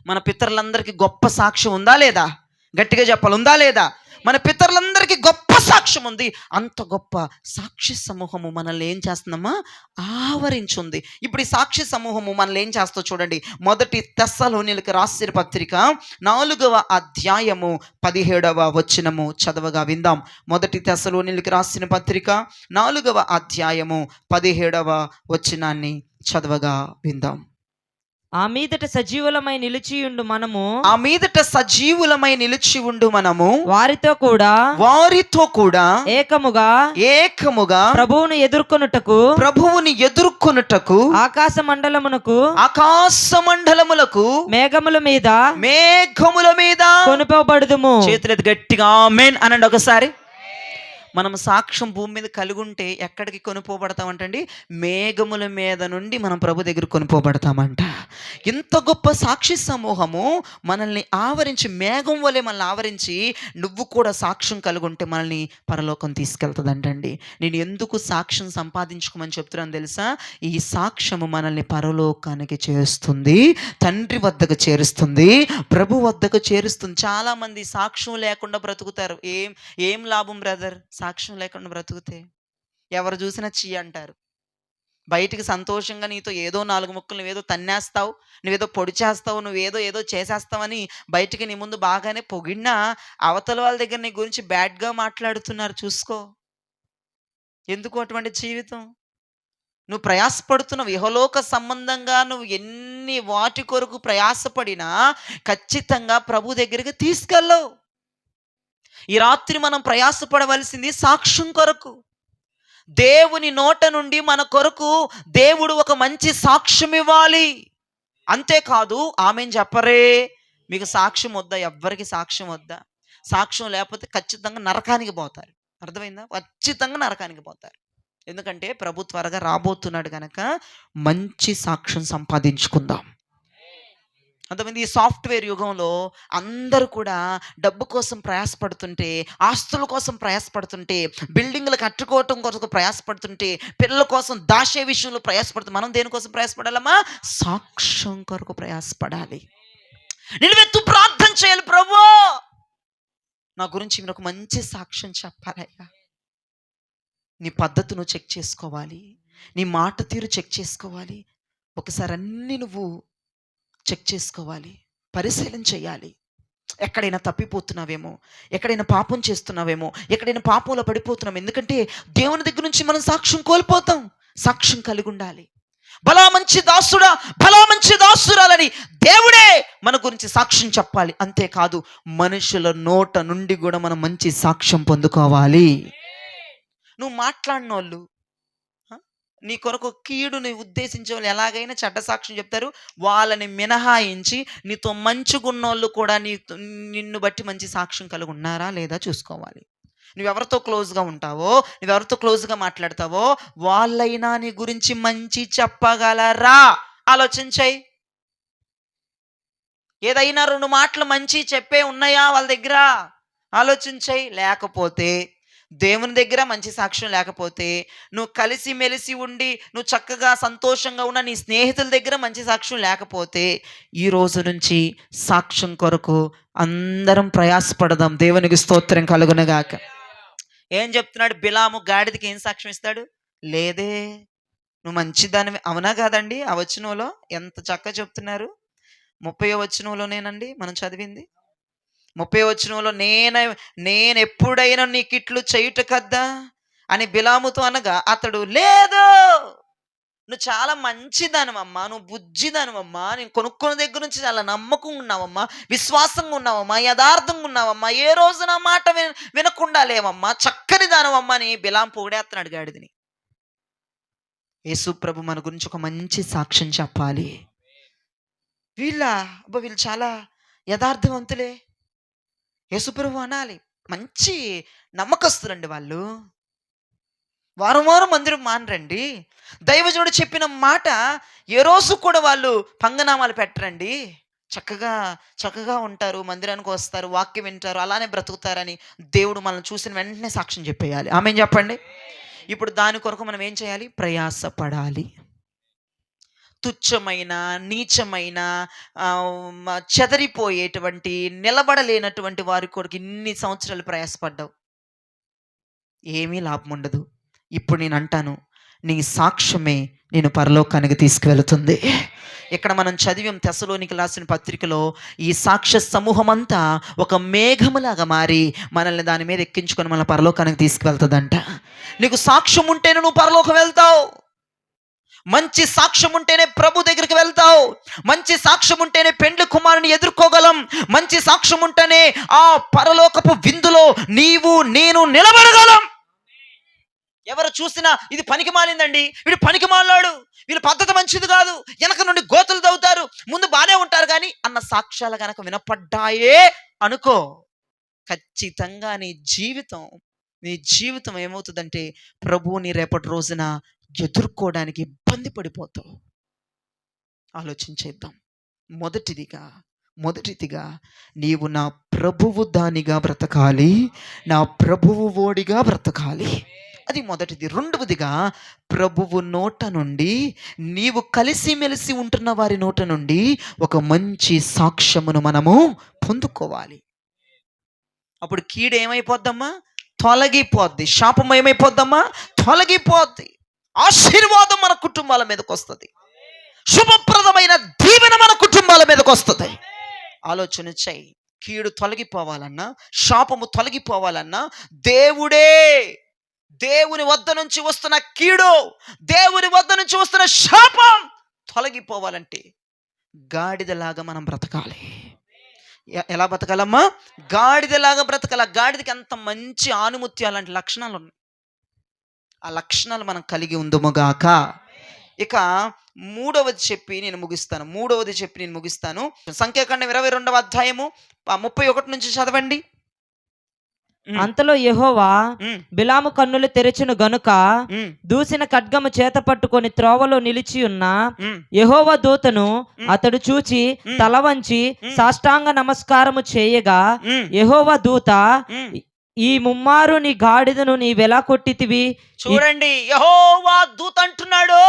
మన పితరులందరికీ గొప్ప సాక్ష్యం ఉందా లేదా? గట్టిగా చెప్పాలి, ఉందా లేదా? మన పితరులందరికీ గొప్ప సాక్ష్యం ఉంది. అంత గొప్ప సాక్షి సమూహము మనల్ని ఏం చేస్తుందమ్మా? ఆవరించుంది. ఇప్పుడు ఈ సాక్షి సమూహము మనల్ని ఏం చేస్తో చూడండి. 1 తెస్సలోనియులకు రాసిన పత్రిక 4వ అధ్యాయము 17వ వచనము చదవగా విందాం. 1 తెస్సలోనియులకు రాసిన పత్రిక 4వ అధ్యాయము 17వ వచనాన్ని చదవగా విందాం. ఆ మీదట సజీవులమై నిలిచియుండు మనము వారితో కూడా ఏకముగా ప్రభువుని ఎదుర్కొనుటకు ఆకాశ మండలములకు మేఘముల మీద కొనుపబడుదుము. చేతులెత్తి గట్టిగా ఆమేన్ అనండి ఒకసారి. మనం సాక్ష్యం భూమి మీద కలిగి ఉంటే ఎక్కడికి కొనుపోబడతామంటండి? మేఘముల మీద నుండి మనం ప్రభు దగ్గర కొనుపోబడతామంట. ఇంత గొప్ప సాక్షి సమూహము మనల్ని ఆవరించి, మేఘం వలె మనల్ని ఆవరించి, నువ్వు కూడా సాక్ష్యం కలిగి ఉంటే మనల్ని పరలోకం తీసుకెళ్తుందంటండి. నేను ఎందుకు సాక్ష్యం సంపాదించుకోమని చెప్తున్నాను తెలుసా? ఈ సాక్ష్యము మనల్ని పరలోకానికి చేరుస్తుంది, తండ్రి వద్దకు చేరుస్తుంది, ప్రభు వద్దకు చేరుస్తుంది. చాలామంది సాక్ష్యం లేకుండా బ్రతుకుతారు. ఏం లాభం బ్రదర్ సాక్ష్యం లేకుండా బ్రతుకుతే? ఎవరు చూసినా చీ అంటారు. బయటికి సంతోషంగా నీతో ఏదో 4 ముక్కలు నువ్వేదో తన్నేస్తావు, నువ్వేదో పొడి చేస్తావు, ఏదో చేసేస్తావని బయటికి నీ ముందు బాగానే పొగిడినా అవతల వాళ్ళ దగ్గర నీ గురించి బ్యాడ్గా మాట్లాడుతున్నారు. చూసుకో, ఎందుకు అటువంటి జీవితం? నువ్వు ప్రయాసపడుతున్నావు ఇహలోక సంబంధంగా, నువ్వు ఎన్ని వాటి కొరకు ప్రయాసపడినా ఖచ్చితంగా ప్రభు దగ్గరికి తీసుకెళ్ళవు. ఈ రాత్రి మనం ప్రయాసపడవలసింది సాక్ష్యం కొరకు. దేవుని నోట నుండి మన కొరకు దేవుడు ఒక మంచి సాక్ష్యం ఇవ్వాలి. అంతేకాదు ఆమెన్ చెప్పరే, మీకు సాక్ష్యం వద్దా? ఎవ్వరికి సాక్ష్యం వద్దా? సాక్ష్యం లేకపోతే ఖచ్చితంగా నరకానికి పోతారు. అర్థమైందా? ఖచ్చితంగా నరకానికి పోతారు. ఎందుకంటే ప్రభు త్వరగా రాబోతున్నాడు కనుక మంచి సాక్ష్యం సంపాదించుకుందాం. అంతమంది ఈ సాఫ్ట్వేర్ యుగంలో అందరూ కూడా డబ్బు కోసం ప్రయాసపడుతుంటే, ఆస్తుల కోసం ప్రయాసపడుతుంటే, బిల్డింగ్లు కట్టుకోవటం కోసం ప్రయాసపడుతుంటే, పిల్లల కోసం దాచే విషయంలో ప్రయాసపడుతుంది. మనం దేనికోసం ప్రయాసపడాలమ్మా? సాక్ష్యం కొరకు ప్రయాసపడాలి. నిలువెత్తు ప్రార్థన చేయాలి, ప్రభు నా గురించి మీరు ఒక మంచి సాక్ష్యం చెప్పాలయ్యా. నీ పద్ధతును చెక్ చేసుకోవాలి, నీ మాట తీరు చెక్ చేసుకోవాలి. ఒకసారి అన్నీ నువ్వు చెక్ చేసుకోవాలి, పరిశీలన చేయాలి. ఎక్కడైనా తప్పిపోతున్నావేమో, ఎక్కడైనా పాపం చేస్తున్నావేమో, ఎక్కడైనా పాపంలో పడిపోతున్నాం. ఎందుకంటే దేవుని దగ్గర నుంచి మనం సాక్ష్యం కోల్పోతాం. సాక్ష్యం కలిగి ఉండాలి. బలా మంచి దాసుడా, బలా మంచి దాసురాలని దేవుడే మన గురించి సాక్ష్యం చెప్పాలి. అంతేకాదు మనుషుల నోట నుండి కూడా మనం మంచి సాక్ష్యం పొందుకోవాలి. నువ్వు మాట్లాడిన వాళ్ళు, నీ కొరకు కీడుని ఉద్దేశించే వాళ్ళు ఎలాగైనా చెడ్డ సాక్ష్యం చెప్తారు. వాళ్ళని మినహాయించి నీతో మంచిగున్నోళ్ళు కూడా నిన్ను బట్టి మంచి సాక్ష్యం కలిగి ఉన్నారా లేదా చూసుకోవాలి. నువ్వెవరితో క్లోజ్గా ఉంటావో, నువ్వెవరితో క్లోజ్గా మాట్లాడతావో వాళ్ళైనా నీ గురించి మంచి చెప్పగలరా? ఆలోచించాయి. ఏదైనా 2 మాటలు మంచి చెప్పే ఉన్నాయా వాళ్ళ దగ్గర? ఆలోచించాయి. లేకపోతే దేవుని దగ్గర మంచి సాక్ష్యం లేకపోతే, నువ్వు కలిసి మెలిసి ఉండి నువ్వు చక్కగా సంతోషంగా ఉన్న నీ స్నేహితుల దగ్గర మంచి సాక్ష్యం లేకపోతే, ఈ రోజు నుంచి సాక్ష్యం కొరకు అందరం ప్రయాసపడదాం. దేవునికి స్తోత్రం కలుగునుగాక. ఏం చెప్తున్నాడు బిలాము? గాడిదకి ఏం సాక్ష్యం ఇస్తాడు? లేదే, నువ్వు మంచిదానివి. అవునా కాదండి? ఆ వచనంలో ఎంత చక్కగా చెప్తున్నారు. 30వ వచనంలోనేనండి మనం చదివింది. 30వ వచనంలో నేను ఎప్పుడైనా నీకు ఇట్లు చేయుట కద్దా అని బిలాముతో అనగా, అతడు లేదు, నువ్వు చాలా మంచిదానివమ్మా, నువ్వు బుజ్జిదానివమ్మా, నేను కొనుక్కున్న దగ్గర నుంచి చాలా నమ్మకం ఉన్నావమ్మా, విశ్వాసంగా ఉన్నావమ్మా, యథార్థంగా ఉన్నావమ్మా, ఏ రోజు నా మాట వినకుండా లేవమ్మా, చక్కని దానవమ్మా అని బిలాం పొగిడేస్తున్నాడు గాడిదని. యేసు ప్రభు మన గురించి ఒక మంచి సాక్ష్యం చెప్పాలి. వీళ్ళు చాలా యథార్థవంతులే, యేసుప్రభు అనాలి. మంచి నమ్మకస్తులండి వాళ్ళు. వారం వారం మందిరం మానరండి. దైవజనుడు చెప్పిన మాట ఏ రోజు కూడా వాళ్ళు పంగనామాలు పెట్టరండి. చక్కగా ఉంటారు, మందిరానికి వస్తారు, వాక్యం వింటారు, అలానే బ్రతుకుతారని దేవుడు మనల్ని చూసిన వెంటనే సాక్ష్యం చెప్పేయాలి. ఆమేన్ చెప్పండి. ఇప్పుడు దాని కొరకు మనం ఏం చేయాలి? ప్రయాసపడాలి. తుచ్చమైన, నీచమైన, చెదరిపోయేటువంటి, నిలబడలేనటువంటి వారి కొరకు ఇన్ని సంవత్సరాలు ప్రయాసపడ్డావు, ఏమీ లాభం ఉండదు. ఇప్పుడు నేను అంటాను, నీ సాక్ష్యమే నేను పరలోకానికి తీసుకువెళుతుంది. ఇక్కడ మనం చదివాం తెస్సలోనికి రాసిన పత్రికలో, ఈ సాక్ష్య సమూహం అంతా ఒక మేఘములాగా మారి మనల్ని దాని మీద ఎక్కించుకొని మన పరలోకానికి తీసుకువెళ్తుందంట. నీకు సాక్ష్యం ఉంటేనే నువ్వు పరలోకం వెళ్తావు. మంచి సాక్ష్యం ఉంటేనే ప్రభు దగ్గరికి వెళ్తావు. మంచి సాక్ష్యం ఉంటేనే పెండ్లి కుమారుని ఎదుర్కోగలం. మంచి సాక్ష్యం ఉంటేనే ఆ పరలోకపు విందులో నీవు నేను నిలబడగలం. ఎవరు చూసినా ఇది పనికి మాలిందండి, వీడు పనికి మాలాడు, వీళ్ళ పద్ధతి మంచిది కాదు, వెనక నుండి గోతులు తవ్వుతారు, ముందు బాగానే ఉంటారు కానీ అన్న సాక్ష్యాలు కనుక వినపడ్డాయే అనుకో, ఖచ్చితంగా నీ జీవితం ఏమవుతుందంటే ప్రభువుని రేపటి రోజున ఎదుర్కోవడానికి ఇబ్బంది పడిపోతావు. ఆలోచించేద్దాం. మొదటిదిగా నీవు నా ప్రభువు దానిగా బ్రతకాలి, నా ప్రభువు ఓడిగా బ్రతకాలి. అది మొదటిది. రెండవదిగా ప్రభువు నోట నుండి, నీవు కలిసిమెలిసి ఉంటున్న వారి నోట నుండి ఒక మంచి సాక్ష్యమును మనము పొందుకోవాలి. అప్పుడు కీడు ఏమైపోద్దమ్మా? తొలగిపోద్ది. శాపం ఏమైపోద్దమ్మా? తొలగిపోద్ది. ఆశీర్వాదం మన కుటుంబాల మీదకి వస్తుంది. శుభప్రదమైన దీవెన మన కుటుంబాల మీదకి వస్తుంది. ఆలోచన చెయ్యి. కీడు తొలగిపోవాలన్నా, శాపము తొలగిపోవాలన్నా దేవుని వద్ద నుంచి వస్తున్న కీడు, దేవుని వద్ద నుంచి వస్తున్న శాపం తొలగిపోవాలంటే గాడిదలాగా మనం బ్రతకాలి. ఎలా బ్రతకాలమ్మా? గాడిదలాగా బ్రతకాలి. గాడిదకి అంత మంచి ఆనుముత్యాలు లాంటి లక్షణాలు ఉన్నాయి. ఆ లక్షణాలు మనం కలిగి ఉందుముగాక. ఇక మూడవది చెప్పి నేను ముగిస్తాను. సంఖ్యాకాండం 22వ అధ్యాయము 31 నుంచి చదవండి. అంతలో యెహోవా బిలాము కన్నులు తెరచును గనుక దూసిన ఖడ్గము చేత పట్టుకొని త్రోవలో నిలిచి ఉన్న యెహోవా దూతను అతడు చూచి తల వంచి సాష్టాంగ నమస్కారము చేయగా, యెహోవా దూత, ఈ ముమ్మారు నీ గాడిదను నీవెలా కొట్టితివి? చూడండి, యెహోవా దూత అంటున్నాడు,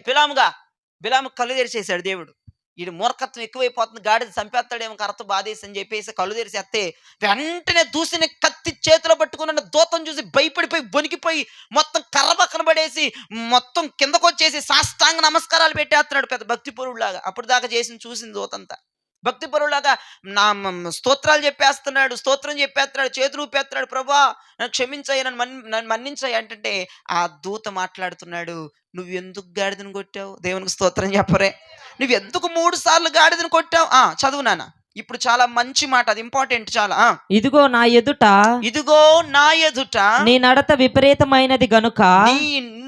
బిలాము కళ్ళు తెరిచేశాడు దేవుడు. వీడు మూర్ఖత్వం ఎక్కువైపోతుంది, గాడిద చంపేస్తాడేమో కర్రతో బాధేసి అని చెప్పేసి కళ్ళు తెరిచేస్తే వెంటనే దూసిన కత్తి చేతిలో పట్టుకున్న దూతం చూసి భయపడిపోయి బొనికిపోయి మొత్తం కర్ర పక్కన పడేసి మొత్తం కిందకు వచ్చేసి సాష్టాంగ నమస్కారాలు పెట్టేస్తున్నాడు పెద్ద భక్తిపరువులాగా. అప్పుడు దాకా చూసింది దూతంతా భక్తిపరువులాగా స్తోత్రం చెప్పేస్తున్నాడు, చేతులు ఊపేస్తున్నాడు, ప్రభా నన్ను క్షమించాయి, నన్ను మన్నించాయి అంటే ఆ దూత మాట్లాడుతున్నాడు, నువ్వు ఎందుకు గాడిదను కొట్టావు? దేవునికి స్తోత్రం చెప్పరే. నువ్వు ఎందుకు 3 సార్లు గాడిదను కొట్టావు? చదువు నాన్న. ఇప్పుడు చాలా మంచి మాట, అది ఇంపార్టెంట్ చాలా. ఇదిగో నా ఎదుట నీ నడత విపరీతమైనది గనుక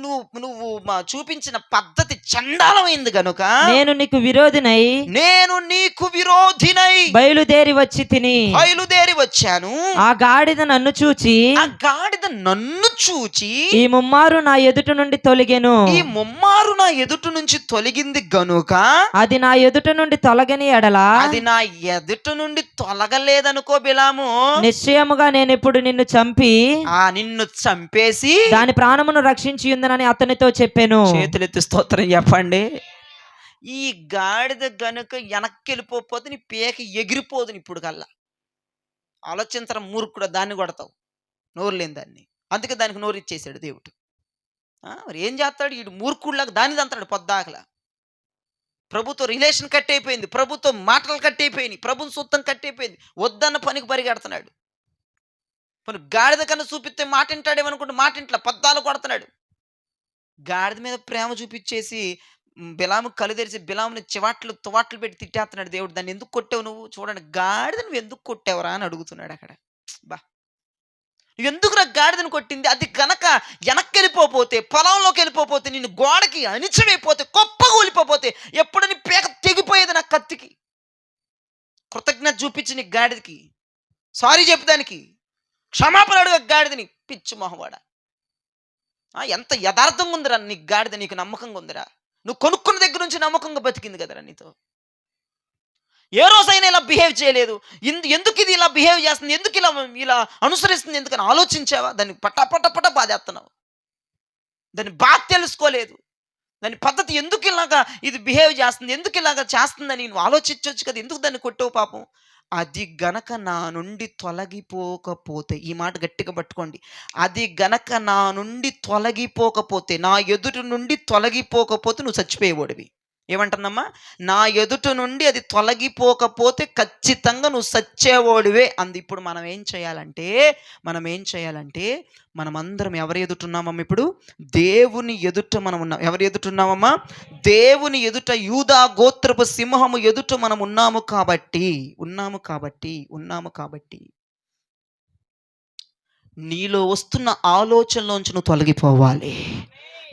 నువ్వు చూపించిన పద్ధతి చండాలమైంది గనుక నేను నీకు విరోధినై నేను నీకు విరోధినై బయలుదేరి వచ్చి తిని బయలుదేరి వచ్చాను. ఆ గాడిద నన్ను చూచి ఆ గాడిద నన్ను చూచి ఈ ముమ్మారు నా ఎదుట నుండి తొలగెను. ఈ ముమ్మారు నా ఎదుట నుంచి తొలగింది గనుక అది నా ఎదుట నుండి తొలగని ఎడల అది నా ఎదుట నుండి తొలగలేదనుకో బిలాము, నిశ్చయముగా నేను ఇప్పుడు నిన్ను చంపి నిన్ను చంపేసి దాని ప్రాణమును రక్షించి ఉందనని అతనితో చెప్పాను. చేతులెత్తి స్తోత్రం చెప్పండి. ఈ గాడిద గనుక వెనక్కి వెళ్ళిపోతే నీ పేక ఎగిరిపోదు. ఇప్పుడు కల్లా ఆలోచించరా మూర్ఖుడు, దాన్ని కొడతావు నోరు లేని దాన్ని. అందుకే దానికి నోరు ఇచ్చేసాడు దేవుడు. మరి ఏం చేస్తాడు వీడు? మూర్ఖుడిలాగా దాన్ని తంతాడు పొద్దాకలా. ప్రభుత్వ రిలేషన్ కట్ అయిపోయింది, ప్రభుత్వం మాటలు కట్ అయిపోయినాయి, ప్రభుత్వం సొత్తం కట్ అయిపోయింది. వద్దన్న పనికి పరిగెడుతున్నాడు. పని గాడిద కన్నా చూపిస్తే మాట వింటాడేమనుకుంటే మాట ఇంట్లో పద్దాలు కొడుతున్నాడు. గాడిద మీద ప్రేమ చూపించేసి బిలాము కళ్ళు తెరిచి బిలాముని తువాట్లు పెట్టి తిట్టేస్తున్నాడు దేవుడు. దాన్ని ఎందుకు కొట్టావు నువ్వు? చూడండి, గాడిద నువ్వు ఎందుకు కొట్టావురా అని అడుగుతున్నాడు అక్కడ. నువ్వు ఎందుకురా గాడిదని కొట్టింది? అది కనుక వెనక్కి వెళ్ళిపోతే, పొలంలోకి వెళ్ళిపోతే, నిన్ను గోడకి అణిచివైపోతే, కొప్పగూలిపోతే, ఎప్పుడు నీ పేక తెగిపోయేది నా కత్తికి. కృతజ్ఞత చూపించి నీ గాడిదకి సారీ చెప్పుదానికి, క్షమాపణ అడుగు గాడిదని. పిచ్చి మొహవాడ, ఎంత యథార్థంగా ఉందిరా నీ గాడిద, నీకు నమ్మకంగా ఉందిరా? నువ్వు కొనుక్కున్న దగ్గర నుంచి నమ్మకంగా బతికింది కదరా నీతో. ఏ రోజైనా ఇలా బిహేవ్ చేయలేదు. ఎందుకు ఇది ఇలా బిహేవ్ చేస్తుంది, ఎందుకు ఇలా అనుసరిస్తుంది, ఎందుకని ఆలోచించావా? దాన్ని పట్ట బాధేస్తున్నావు. దాన్ని బాధ తెలుసుకోలేదు. దాని పద్ధతి ఎందుకు ఇలాగా ఇది బిహేవ్ చేస్తుంది, ఎందుకు ఇలాగా చేస్తుందని నువ్వు ఆలోచించవచ్చు కదా. ఎందుకు దాన్ని కొట్టావు పాపం? అది గనక నా నుండి తొలగిపోకపోతే, ఈ మాట గట్టిగా పట్టుకోండి, అది గనక నా నుండి తొలగిపోకపోతే, నా ఎదుటి నుండి తొలగిపోకపోతే నువ్వు చచ్చిపోయేవాడివి. ఏమంటుందమ్మా? నా ఎదుట నుండి అది తొలగిపోకపోతే ఖచ్చితంగా నువ్వు సచ్చేవాడివే అంది. ఇప్పుడు మనం ఏం చేయాలంటే మనమందరం ఎవరి ఎదుటున్నామమ్మా? ఇప్పుడు దేవుని ఎదుట మనం ఉన్నాం. ఎవరి ఎదుటున్నామమ్మా? దేవుని ఎదుట, యూదా గోత్రపు సింహము ఎదుట మనం ఉన్నాము కాబట్టి నీలో వస్తున్న ఆలోచనలోంచి నువ్వు తొలగిపోవాలి.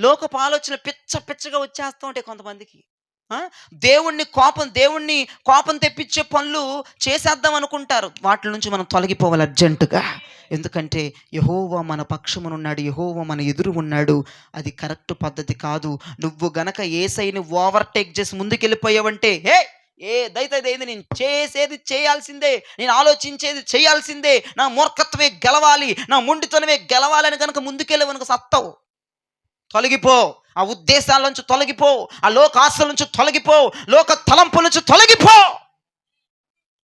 లోకపు ఆలోచన పిచ్చగా వచ్చేస్తూ ఉంటాయి కొంతమందికి. దేవుణ్ణి కోపం తెప్పించే పనులు చేసేద్దాం అనుకుంటారు. వాటి నుంచి మనం తొలగిపోవాలి అర్జెంటుగా. ఎందుకంటే యెహోవా మన పక్షమునున్నాడు, యెహోవా మన ఎదురు ఉన్నాడు. అది కరెక్ట్ పద్ధతి కాదు. నువ్వు గనక యేసయ్యని ఓవర్టేక్ చేసి ముందుకెళ్ళిపోయావంటే, ఏదైతే నేను చేసేది చేయాల్సిందే, నేను ఆలోచించేది చేయాల్సిందే, నా మూర్ఖత్వమే గెలవాలి, నా మొండితనమే గెలవాలని కనుక ముందుకెళ్ళవనుక సత్తావు. తొలగిపో, ఆ ఉద్దేశాల నుంచి తొలగిపో, ఆ లోక ఆశల నుంచి తొలగిపో, లోక తలంపుల నుంచి తొలగిపో.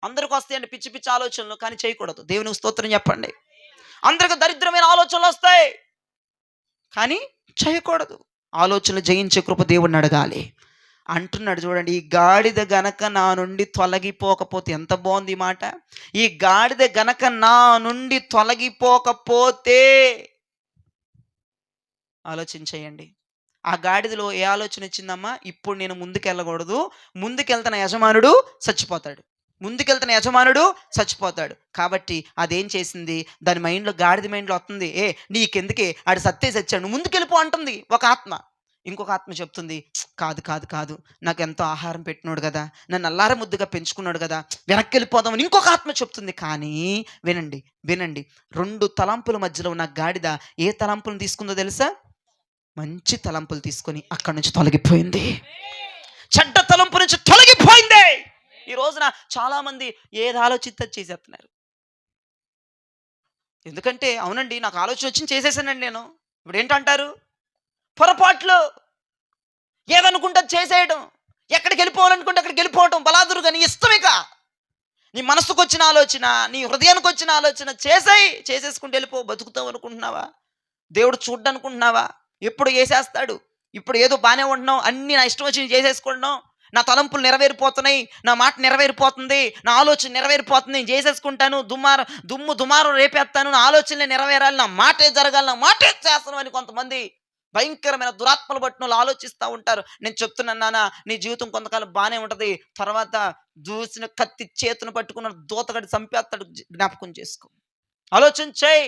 అందరికి వస్తాయండి పిచ్చి ఆలోచనలు, కానీ చేయకూడదు. దేవునికి స్తోత్రం చెప్పండి. అందరికి దరిద్రమైన ఆలోచనలు వస్తాయి, కానీ చేయకూడదు. ఆలోచనలు జయించే కృప దేవుడిని అడగాలి. అంటున్నాడు చూడండి, ఈ గాడిద గనక నా నుండి తొలగిపోకపోతే, ఎంత బాగుంది ఈ మాట. ఈ గాడిద గనక నా నుండి తొలగిపోకపోతే, ఆలోచించేయండి. ఆ గాడిదలో ఏ ఆలోచన వచ్చిందమ్మా? ఇప్పుడు నేను ముందుకెళ్ళకూడదు, ముందుకెళ్తున్న యజమానుడు చచ్చిపోతాడు. కాబట్టి అదేం చేసింది? దాని మైండ్లో, గాడిద మైండ్లో వస్తుంది, నీకెందుకే, ఆడు సచ్చాడు, నువ్వు ముందుకెళ్ళిపో అంటుంది ఒక ఆత్మ. ఇంకొక ఆత్మ చెప్తుంది, కాదు, నాకు ఎంతో ఆహారం పెట్టినాడు కదా, నన్ను అల్లార ముద్దుగా పెంచుకున్నాడు కదా, వెనక్కి వెళ్ళిపోదామని ఇంకొక ఆత్మ చెప్తుంది. కానీ వినండి, రెండు తలంపుల మధ్యలో ఉన్న గాడిద ఏ తలంపులను తీసుకుందో తెలుసా? మంచి తలంపులు తీసుకొని అక్కడి నుంచి తొలగిపోయింది. చెడ్డ తలంపు నుంచి తొలగిపోయింది. ఈ రోజున చాలా మంది ఏది ఆలోచిస్తే చేసేస్తున్నారు. ఎందుకంటే అవునండి, నాకు ఆలోచన వచ్చి చేసేసానండి నేను. ఇప్పుడు ఏంటంటారు? పొరపాట్లు. ఏదనుకుంటే చేసేయడం, ఎక్కడికి వెళ్ళిపోవాలనుకుంటే అక్కడికి వెళ్ళిపోవడం, బలాదురుగా నీ ఇష్టమేక. నీ మనసుకు వచ్చిన ఆలోచన, నీ హృదయానికి వచ్చిన ఆలోచన చేసేసుకుంటూ వెళ్ళిపో. బతుకుతావు అనుకుంటున్నావా? దేవుడు చూడ్డనుకుంటున్నావా? ఎప్పుడు చేసేస్తాడు. ఇప్పుడు ఏదో బాగానే ఉంటున్నావు, అన్నీ నా ఇష్టం వచ్చి చేసేసుకుంటున్నావు, నా తలంపులు నెరవేరిపోతున్నాయి, నా మాట నెరవేరిపోతుంది, నా ఆలోచన నెరవేరిపోతుంది, నేను చేసేసుకుంటాను, దుమారం రేపేస్తాను, నా ఆలోచనలే నెరవేరాలి, నా మాటే జరగాలి, నా మాటే చేస్తాను అని కొంతమంది భయంకరమైన దురాత్మలు పట్టిన వాళ్ళు ఆలోచిస్తూ ఉంటారు. నేను చెప్తున్నాను నాన్న, నీ జీవితం కొంతకాలం బాగానే ఉంటుంది, తర్వాత దూసిన కత్తి చేతును పట్టుకున్న దూతగడి చంపేస్తాడు. జ్ఞాపకం చేసుకో, ఆలోచన చేయి.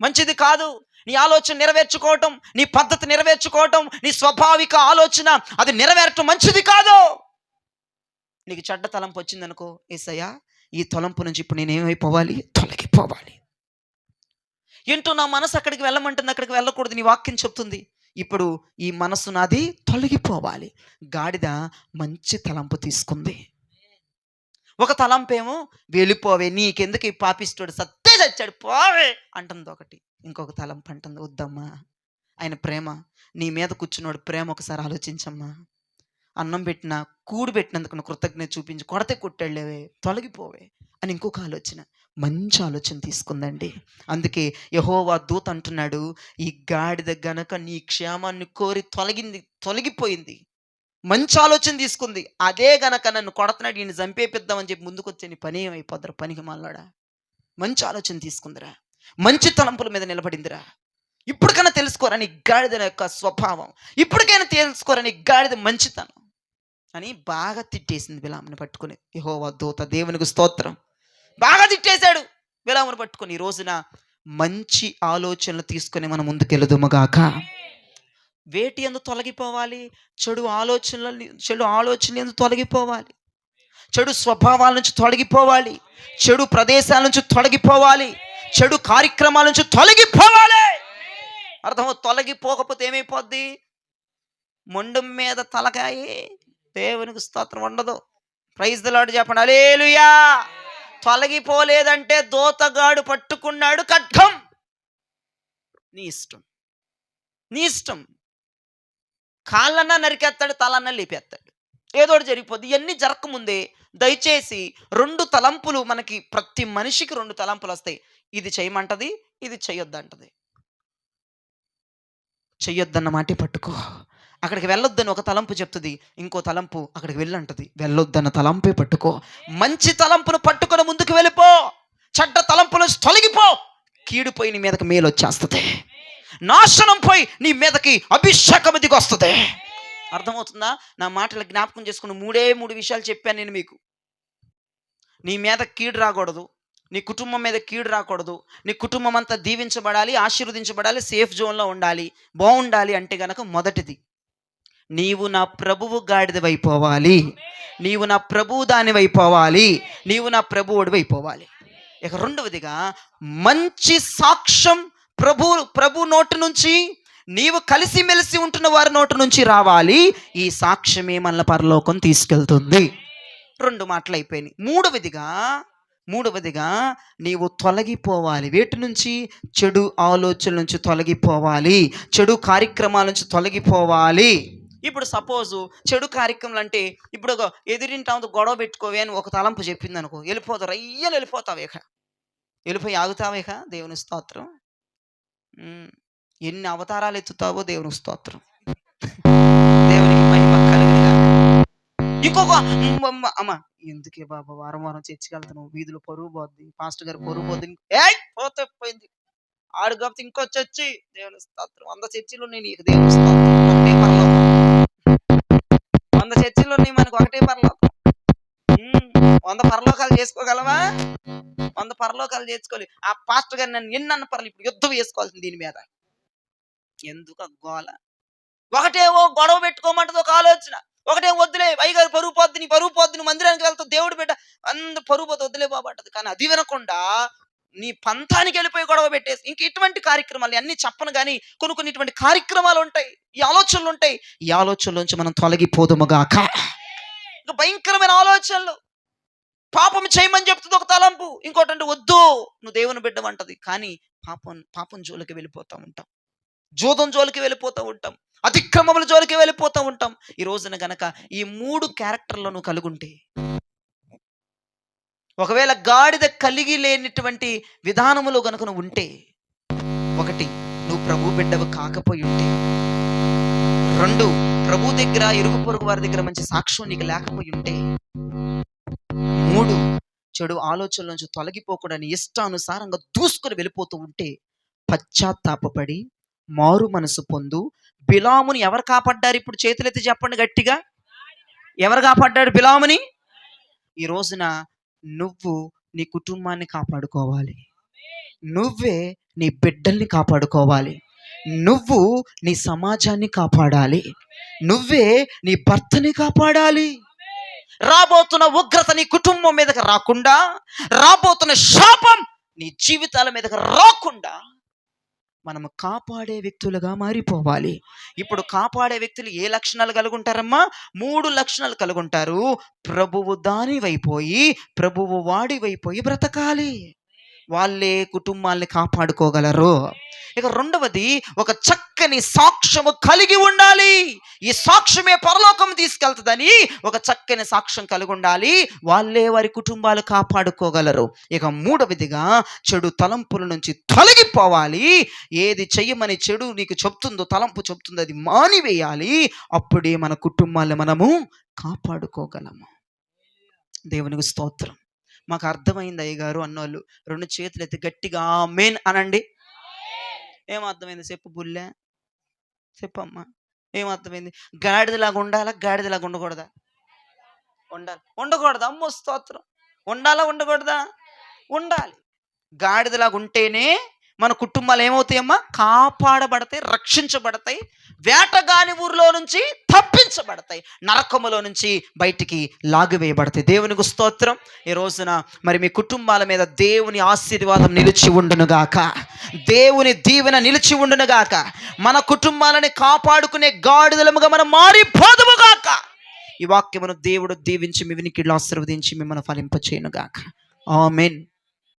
మంచిది కాదు. నీ ఆలోచన నెరవేర్చుకోవటం, నీ పద్ధతి నెరవేర్చుకోవటం, నీ స్వాభావిక ఆలోచన అది నెరవేరటం మంచిది కాదు. నీకు చెడ్డ తలంపు వచ్చిందనుకో, యేసయ్యా ఈ తలంపు నుంచి ఇప్పుడు నేనేమైపోవాలి? తొలగిపోవాలి. ఏంటో నా మనసు అక్కడికి వెళ్ళమంటుంది, అక్కడికి వెళ్ళకూడదు. నీ వాక్యం చెప్తుంది ఇప్పుడు ఈ మనసు నాది తొలగిపోవాలి. గాడిద మంచి తలంపు తీసుకుంది. ఒక తలంపేమో వెళ్ళిపోవే, నీకెందుకు ఈ పాపిస్తుడు సత్తే చచ్చాడు పోవే అంటుంది ఒకటి. ఇంకొక తలంపు అంటుంది, వద్దమ్మా ఆయన ప్రేమ, నీ మీద కూర్చున్నాడు ప్రేమ ఒకసారి ఆలోచించమ్మా. అన్నం పెట్టినా కూడు పెట్టినందుకు నువ్వు కృతజ్ఞత చూపించి, కొడితే కొట్టాడులేవే తొలగిపోవే అని ఇంకొక ఆలోచన, మంచి ఆలోచన తీసుకుందండి. అందుకే యెహోవా దూత అంటున్నాడు, ఈ గాడిద గనక నీ క్షేమాన్ని కోరి తొలగిపోయింది, మంచి ఆలోచన తీసుకుంది. అదే గనక నన్ను కొడుతున్నాడు, ఈయన చంపేపిద్దామని చెప్పి ముందుకు వచ్చే నీ పని ఏమైపోద్దరా పనికి మాలాడా. మంచి ఆలోచన తీసుకుందిరా, మంచి తలంపుల మీద నిలబడిందిరా. ఇప్పటికైనా తెలుసుకోరా నీ గాడిద యొక్క స్వభావం, ఇప్పటికైనా తెలుసుకోరా నీ గాడిద మంచితనం అని బాగా తిట్టేసింది బిలాముని పట్టుకుని. యెహోవా దూత, దేవునికి స్తోత్రం, బాగా తిట్టేశాడు బిలాముని పట్టుకొని. ఈ రోజున మంచి ఆలోచనలు తీసుకొని మనం ముందుకెళ్ళదుమగాక. వేటి యందు తొలగిపోవాలి? చెడు ఆలోచనలు యందు తొలగిపోవాలి, చెడు స్వభావాల నుంచి తొలగిపోవాలి, చెడు ప్రదేశాల నుంచి తొలగిపోవాలి, చెడు కార్యక్రమాల నుంచి తొలగిపోవాలి. అర్థం? తొలగిపోకపోతే ఏమైపోద్ది? మొండం మీద తలకాయి, దేవునికి స్తోత్రం, ఉండదు. ప్రైజ్ ది లార్డ్ చెప్పండి, హల్లెలూయా. తొలగిపోలేదంటే దోతగాడు పట్టుకున్నాడు ఖడ్గం, నీ ఇష్టం, నీ ఇష్టం. కాళ్ళన్నా నరికేస్తాడు, తలన్నా లేపేస్తాడు, ఏదోటి జరిగిపోద్ది. ఇవన్నీ జరగకముందే దయచేసి 2 తలంపులు మనకి, ప్రతి మనిషికి 2 తలంపులు వస్తాయి. ఇది చేయమంటది, ఇది చెయ్యొద్దంటది. చెయ్యొద్దన్న మాటే పట్టుకో. అక్కడికి వెళ్ళొద్దని ఒక తలంపు చెప్తుంది, ఇంకో తలంపు అక్కడికి వెళ్ళంటది. వెళ్ళొద్దన్న తలంపే పట్టుకో. మంచి తలంపును పట్టుకొని ముందుకు వెళ్ళిపో. చెడ్డ తలంపులు తొలగిపో. కీడుపోయి నీ మీదకి మేలు వచ్చేస్తుంది, నాశనం పోయి నీ మీదకి అభిషేకం దిగి వస్తుంది. అర్థమవుతుందా? నా మాటలు జ్ఞాపకం చేసుకుని 3 విషయాలు చెప్పాను నేను మీకు. నీ మీద కీడు రాకూడదు, నీ కుటుంబం మీద కీడు రాకూడదు, నీ కుటుంబం అంతా దీవించబడాలి, ఆశీర్వదించబడాలి, సేఫ్ జోన్లో ఉండాలి, బాగుండాలి అంటే గనక మొదటిది, నీవు నా ప్రభువు గాడిదవైపోవాలి, నీవు నా ప్రభువు దానివైపోవాలి, నీవు నా ప్రభువుడి వైపోవాలి. ఇక రెండవదిగా మంచి సాక్ష్యం ప్రభు నోటి నుంచి, నీవు కలిసిమెలిసి ఉంటున్న వారి నోటి నుంచి రావాలి. ఈ సాక్ష్యమే మన పరలోకం తీసుకెళ్తుంది. 2 మాటలు అయిపోయినాయి. మూడవదిగా నీవు తొలగిపోవాలి. వేటి నుంచి? చెడు ఆలోచనల నుంచి తొలగిపోవాలి, చెడు కార్యక్రమాల నుంచి తొలగిపోవాలి. ఇప్పుడు సపోజు చెడు కార్యక్రమాలు అంటే, ఇప్పుడు ఒక ఎదురింటాంతో గొడవ పెట్టుకోవే అని ఒక తలంపు చెప్పింది అనుకో, వెళ్ళిపోతావు, రయ్యలు వెళ్ళిపోతావేక, వెళ్ళిపోయి ఆగుతావేక. దేవుని స్తోత్రం. ఎన్ని అవతారాలు ఎత్తుతావో దేవుని స్తోత్రం, దేవునికి మహిమ కలుగునుగా. ఇంకొక అమ్మ, ఎందుకే బాబా వారం చర్చికి వెళ్తున్నావు, వీధిలో పరువు పోద్ది, పాస్టర్ గారు పరువు పోద్ది, పోతే పోయింది ఆడు కాబట్టి ఇంకో చర్చి. దేవుని స్తోత్రం. 100 చర్చిలు ఉన్నాయి నీకు, దేవుని స్తోత్రం, ఒకటే పరలోకం. 100 చర్చిలు ఉన్నాయి మనకు, ఒకటే పరలోకం. 100 పరలోకాలు చేసుకోగలవా? 100 పరలోకాలు చేసుకోవాలి. ఆ పాస్టర్ గారు నన్ను ఎన్నన్న పర్లేదు, ఇప్పుడు యుద్ధం వేసుకోవాల్సింది దీని మీద. ఎందుకు గోల? ఒకటేమో గొడవ పెట్టుకోమంటది ఒక ఆలోచన, ఒకటేమో వద్దులే అయ్యగారు పరువు పోద్ది, నీ పరువు పోద్ది, నువ్వు మందిరానికి వెళ్తావు, దేవుడు బిడ్డ అందరు పరువు పోతే వద్దులే బాబు అంటది. కానీ అది వినకుండా నీ పంతానికి వెళ్ళిపోయి గొడవ పెట్టేసి, ఇంక ఇటువంటి కార్యక్రమాలు అన్ని చెప్పను కానీ కొన్ని ఇటువంటి కార్యక్రమాలు ఉంటాయి, ఈ ఆలోచనలు ఉంటాయి. ఈ ఆలోచనల నుంచి మనం తొలగిపోదుముగాక. ఇంకా భయంకరమైన ఆలోచనలు, పాపం చేయమని చెప్తుంది ఒక తలంపు, ఇంకోటి అంటే వద్దు నువ్వు దేవుని బిడ్డవంటది. కానీ పాపం జోలికి వెళ్ళిపోతూ ఉంటాం, జూదం జోలికి వెళ్ళిపోతూ ఉంటాం, అతిక్రమముల జోలికి వెళ్ళిపోతూ ఉంటాం. ఈ రోజున గనక ఈ 3 క్యారెక్టర్లో నువ్వు కలుగుంటే, ఒకవేళ గాడిద కలిగి లేనిటువంటి విధానములో గనుక నువ్వు ఉంటే, 1 నువ్వు ప్రభు బిడ్డవు కాకపోయి ఉంటే, 2 ప్రభు దగ్గర ఇరుగు పొరుగు వారి దగ్గర మంచి సాక్ష్యం నీకు లేకపోయి ఉంటే, 3 చెడు ఆలోచనల నుంచి తొలగిపోకుండా నీ ఇష్టానుసారంగా దూసుకొని వెళ్ళిపోతూ ఉంటే, పశ్చాత్తాపపడి మారు మనసు పొందు. బిలాముని ఎవరు కాపాడ్డారు? ఇప్పుడు చేతులెత్తి చెప్పండి గట్టిగా, ఎవరు కాపాడ్డాడు బిలాముని? ఈ రోజున నువ్వు నీ కుటుంబాన్ని కాపాడుకోవాలి, నువ్వే నీ బిడ్డల్ని కాపాడుకోవాలి, నువ్వు నీ సమాజాన్ని కాపాడాలి, నువ్వే నీ భర్తని కాపాడాలి. రాబోతున్న ఉగ్రత నీ కుటుంబం మీదకి రాకుండా, రాబోతున్న శాపం నీ జీవితాల మీదకి రాకుండా మనము కాపాడే వ్యక్తులుగా మారిపోవాలి. ఇప్పుడు కాపాడే వ్యక్తులు ఏ లక్షణాలు కలిగి ఉంటారమ్మా? 3 లక్షణాలు కలిగి ఉంటారు. ప్రభువు దాని వైపోయి, ప్రభువు వాడి వైపోయి బ్రతకాలి. వాళ్ళే కుటుంబాల్ని కాపాడుకోగలరు. ఇక రెండవది, ఒక చక్కని సాక్ష్యము కలిగి ఉండాలి. ఈ సాక్ష్యమే పరలోకం తీసుకెళ్తుందని ఒక చక్కని సాక్ష్యం కలిగి ఉండాలి. వాళ్ళే వారి కుటుంబాలు కాపాడుకోగలరు. ఇక మూడవదిగా, చెడు తలంపుల నుంచి తొలగిపోవాలి. ఏది చెయ్యమని చెడు నీకు చెప్తుందో, తలంపు చెప్తుందో అది మానివేయాలి. అప్పుడే మన కుటుంబాలను మనము కాపాడుకోగలము. దేవునికి స్తోత్రం. మాకు అర్థమైంది అయ్యగారు అన్నోళ్ళు 2 చేతులు ఎత్తి గట్టిగా ఆమేన్ అనండి. ఏమర్థమైంది చెప్పు బుల్లె, చెప్పమ్మా, ఏమర్థమైంది? గాడిదలాగా ఉండాలా, గాడిదలాగా ఉండకూడదా? ఉండాలి. ఉండకూడదా? అమ్మో స్తోత్రం. ఉండాలా, ఉండకూడదా? ఉండాలి. గాడిదలాగా ఉంటేనే మన కుటుంబాలు ఏమవుతాయమ్మా? కాపాడబడతాయి, రక్షించబడతాయి, వేటగాని ఊరిలో నుంచి తప్పించబడతాయి, నరకములో నుంచి బయటికి లాగివేయబడతాయి. దేవునికి స్తోత్రం. ఈ రోజున మరి మీ కుటుంబాల మీద దేవుని ఆశీర్వాదం నిలిచి ఉండునుగాక, దేవుని దీవెన నిలిచి ఉండునుగాక. మన కుటుంబాలని కాపాడుకునే గాడిదలముగా మనం మారిపోదుముగాక. ఈ వాక్యమును దేవుడు దీవించి మీ వినికిడిలో ఆశీర్వదించి మిమ్మల్ని ఫలింపచేయునుగాక. ఆమేన్.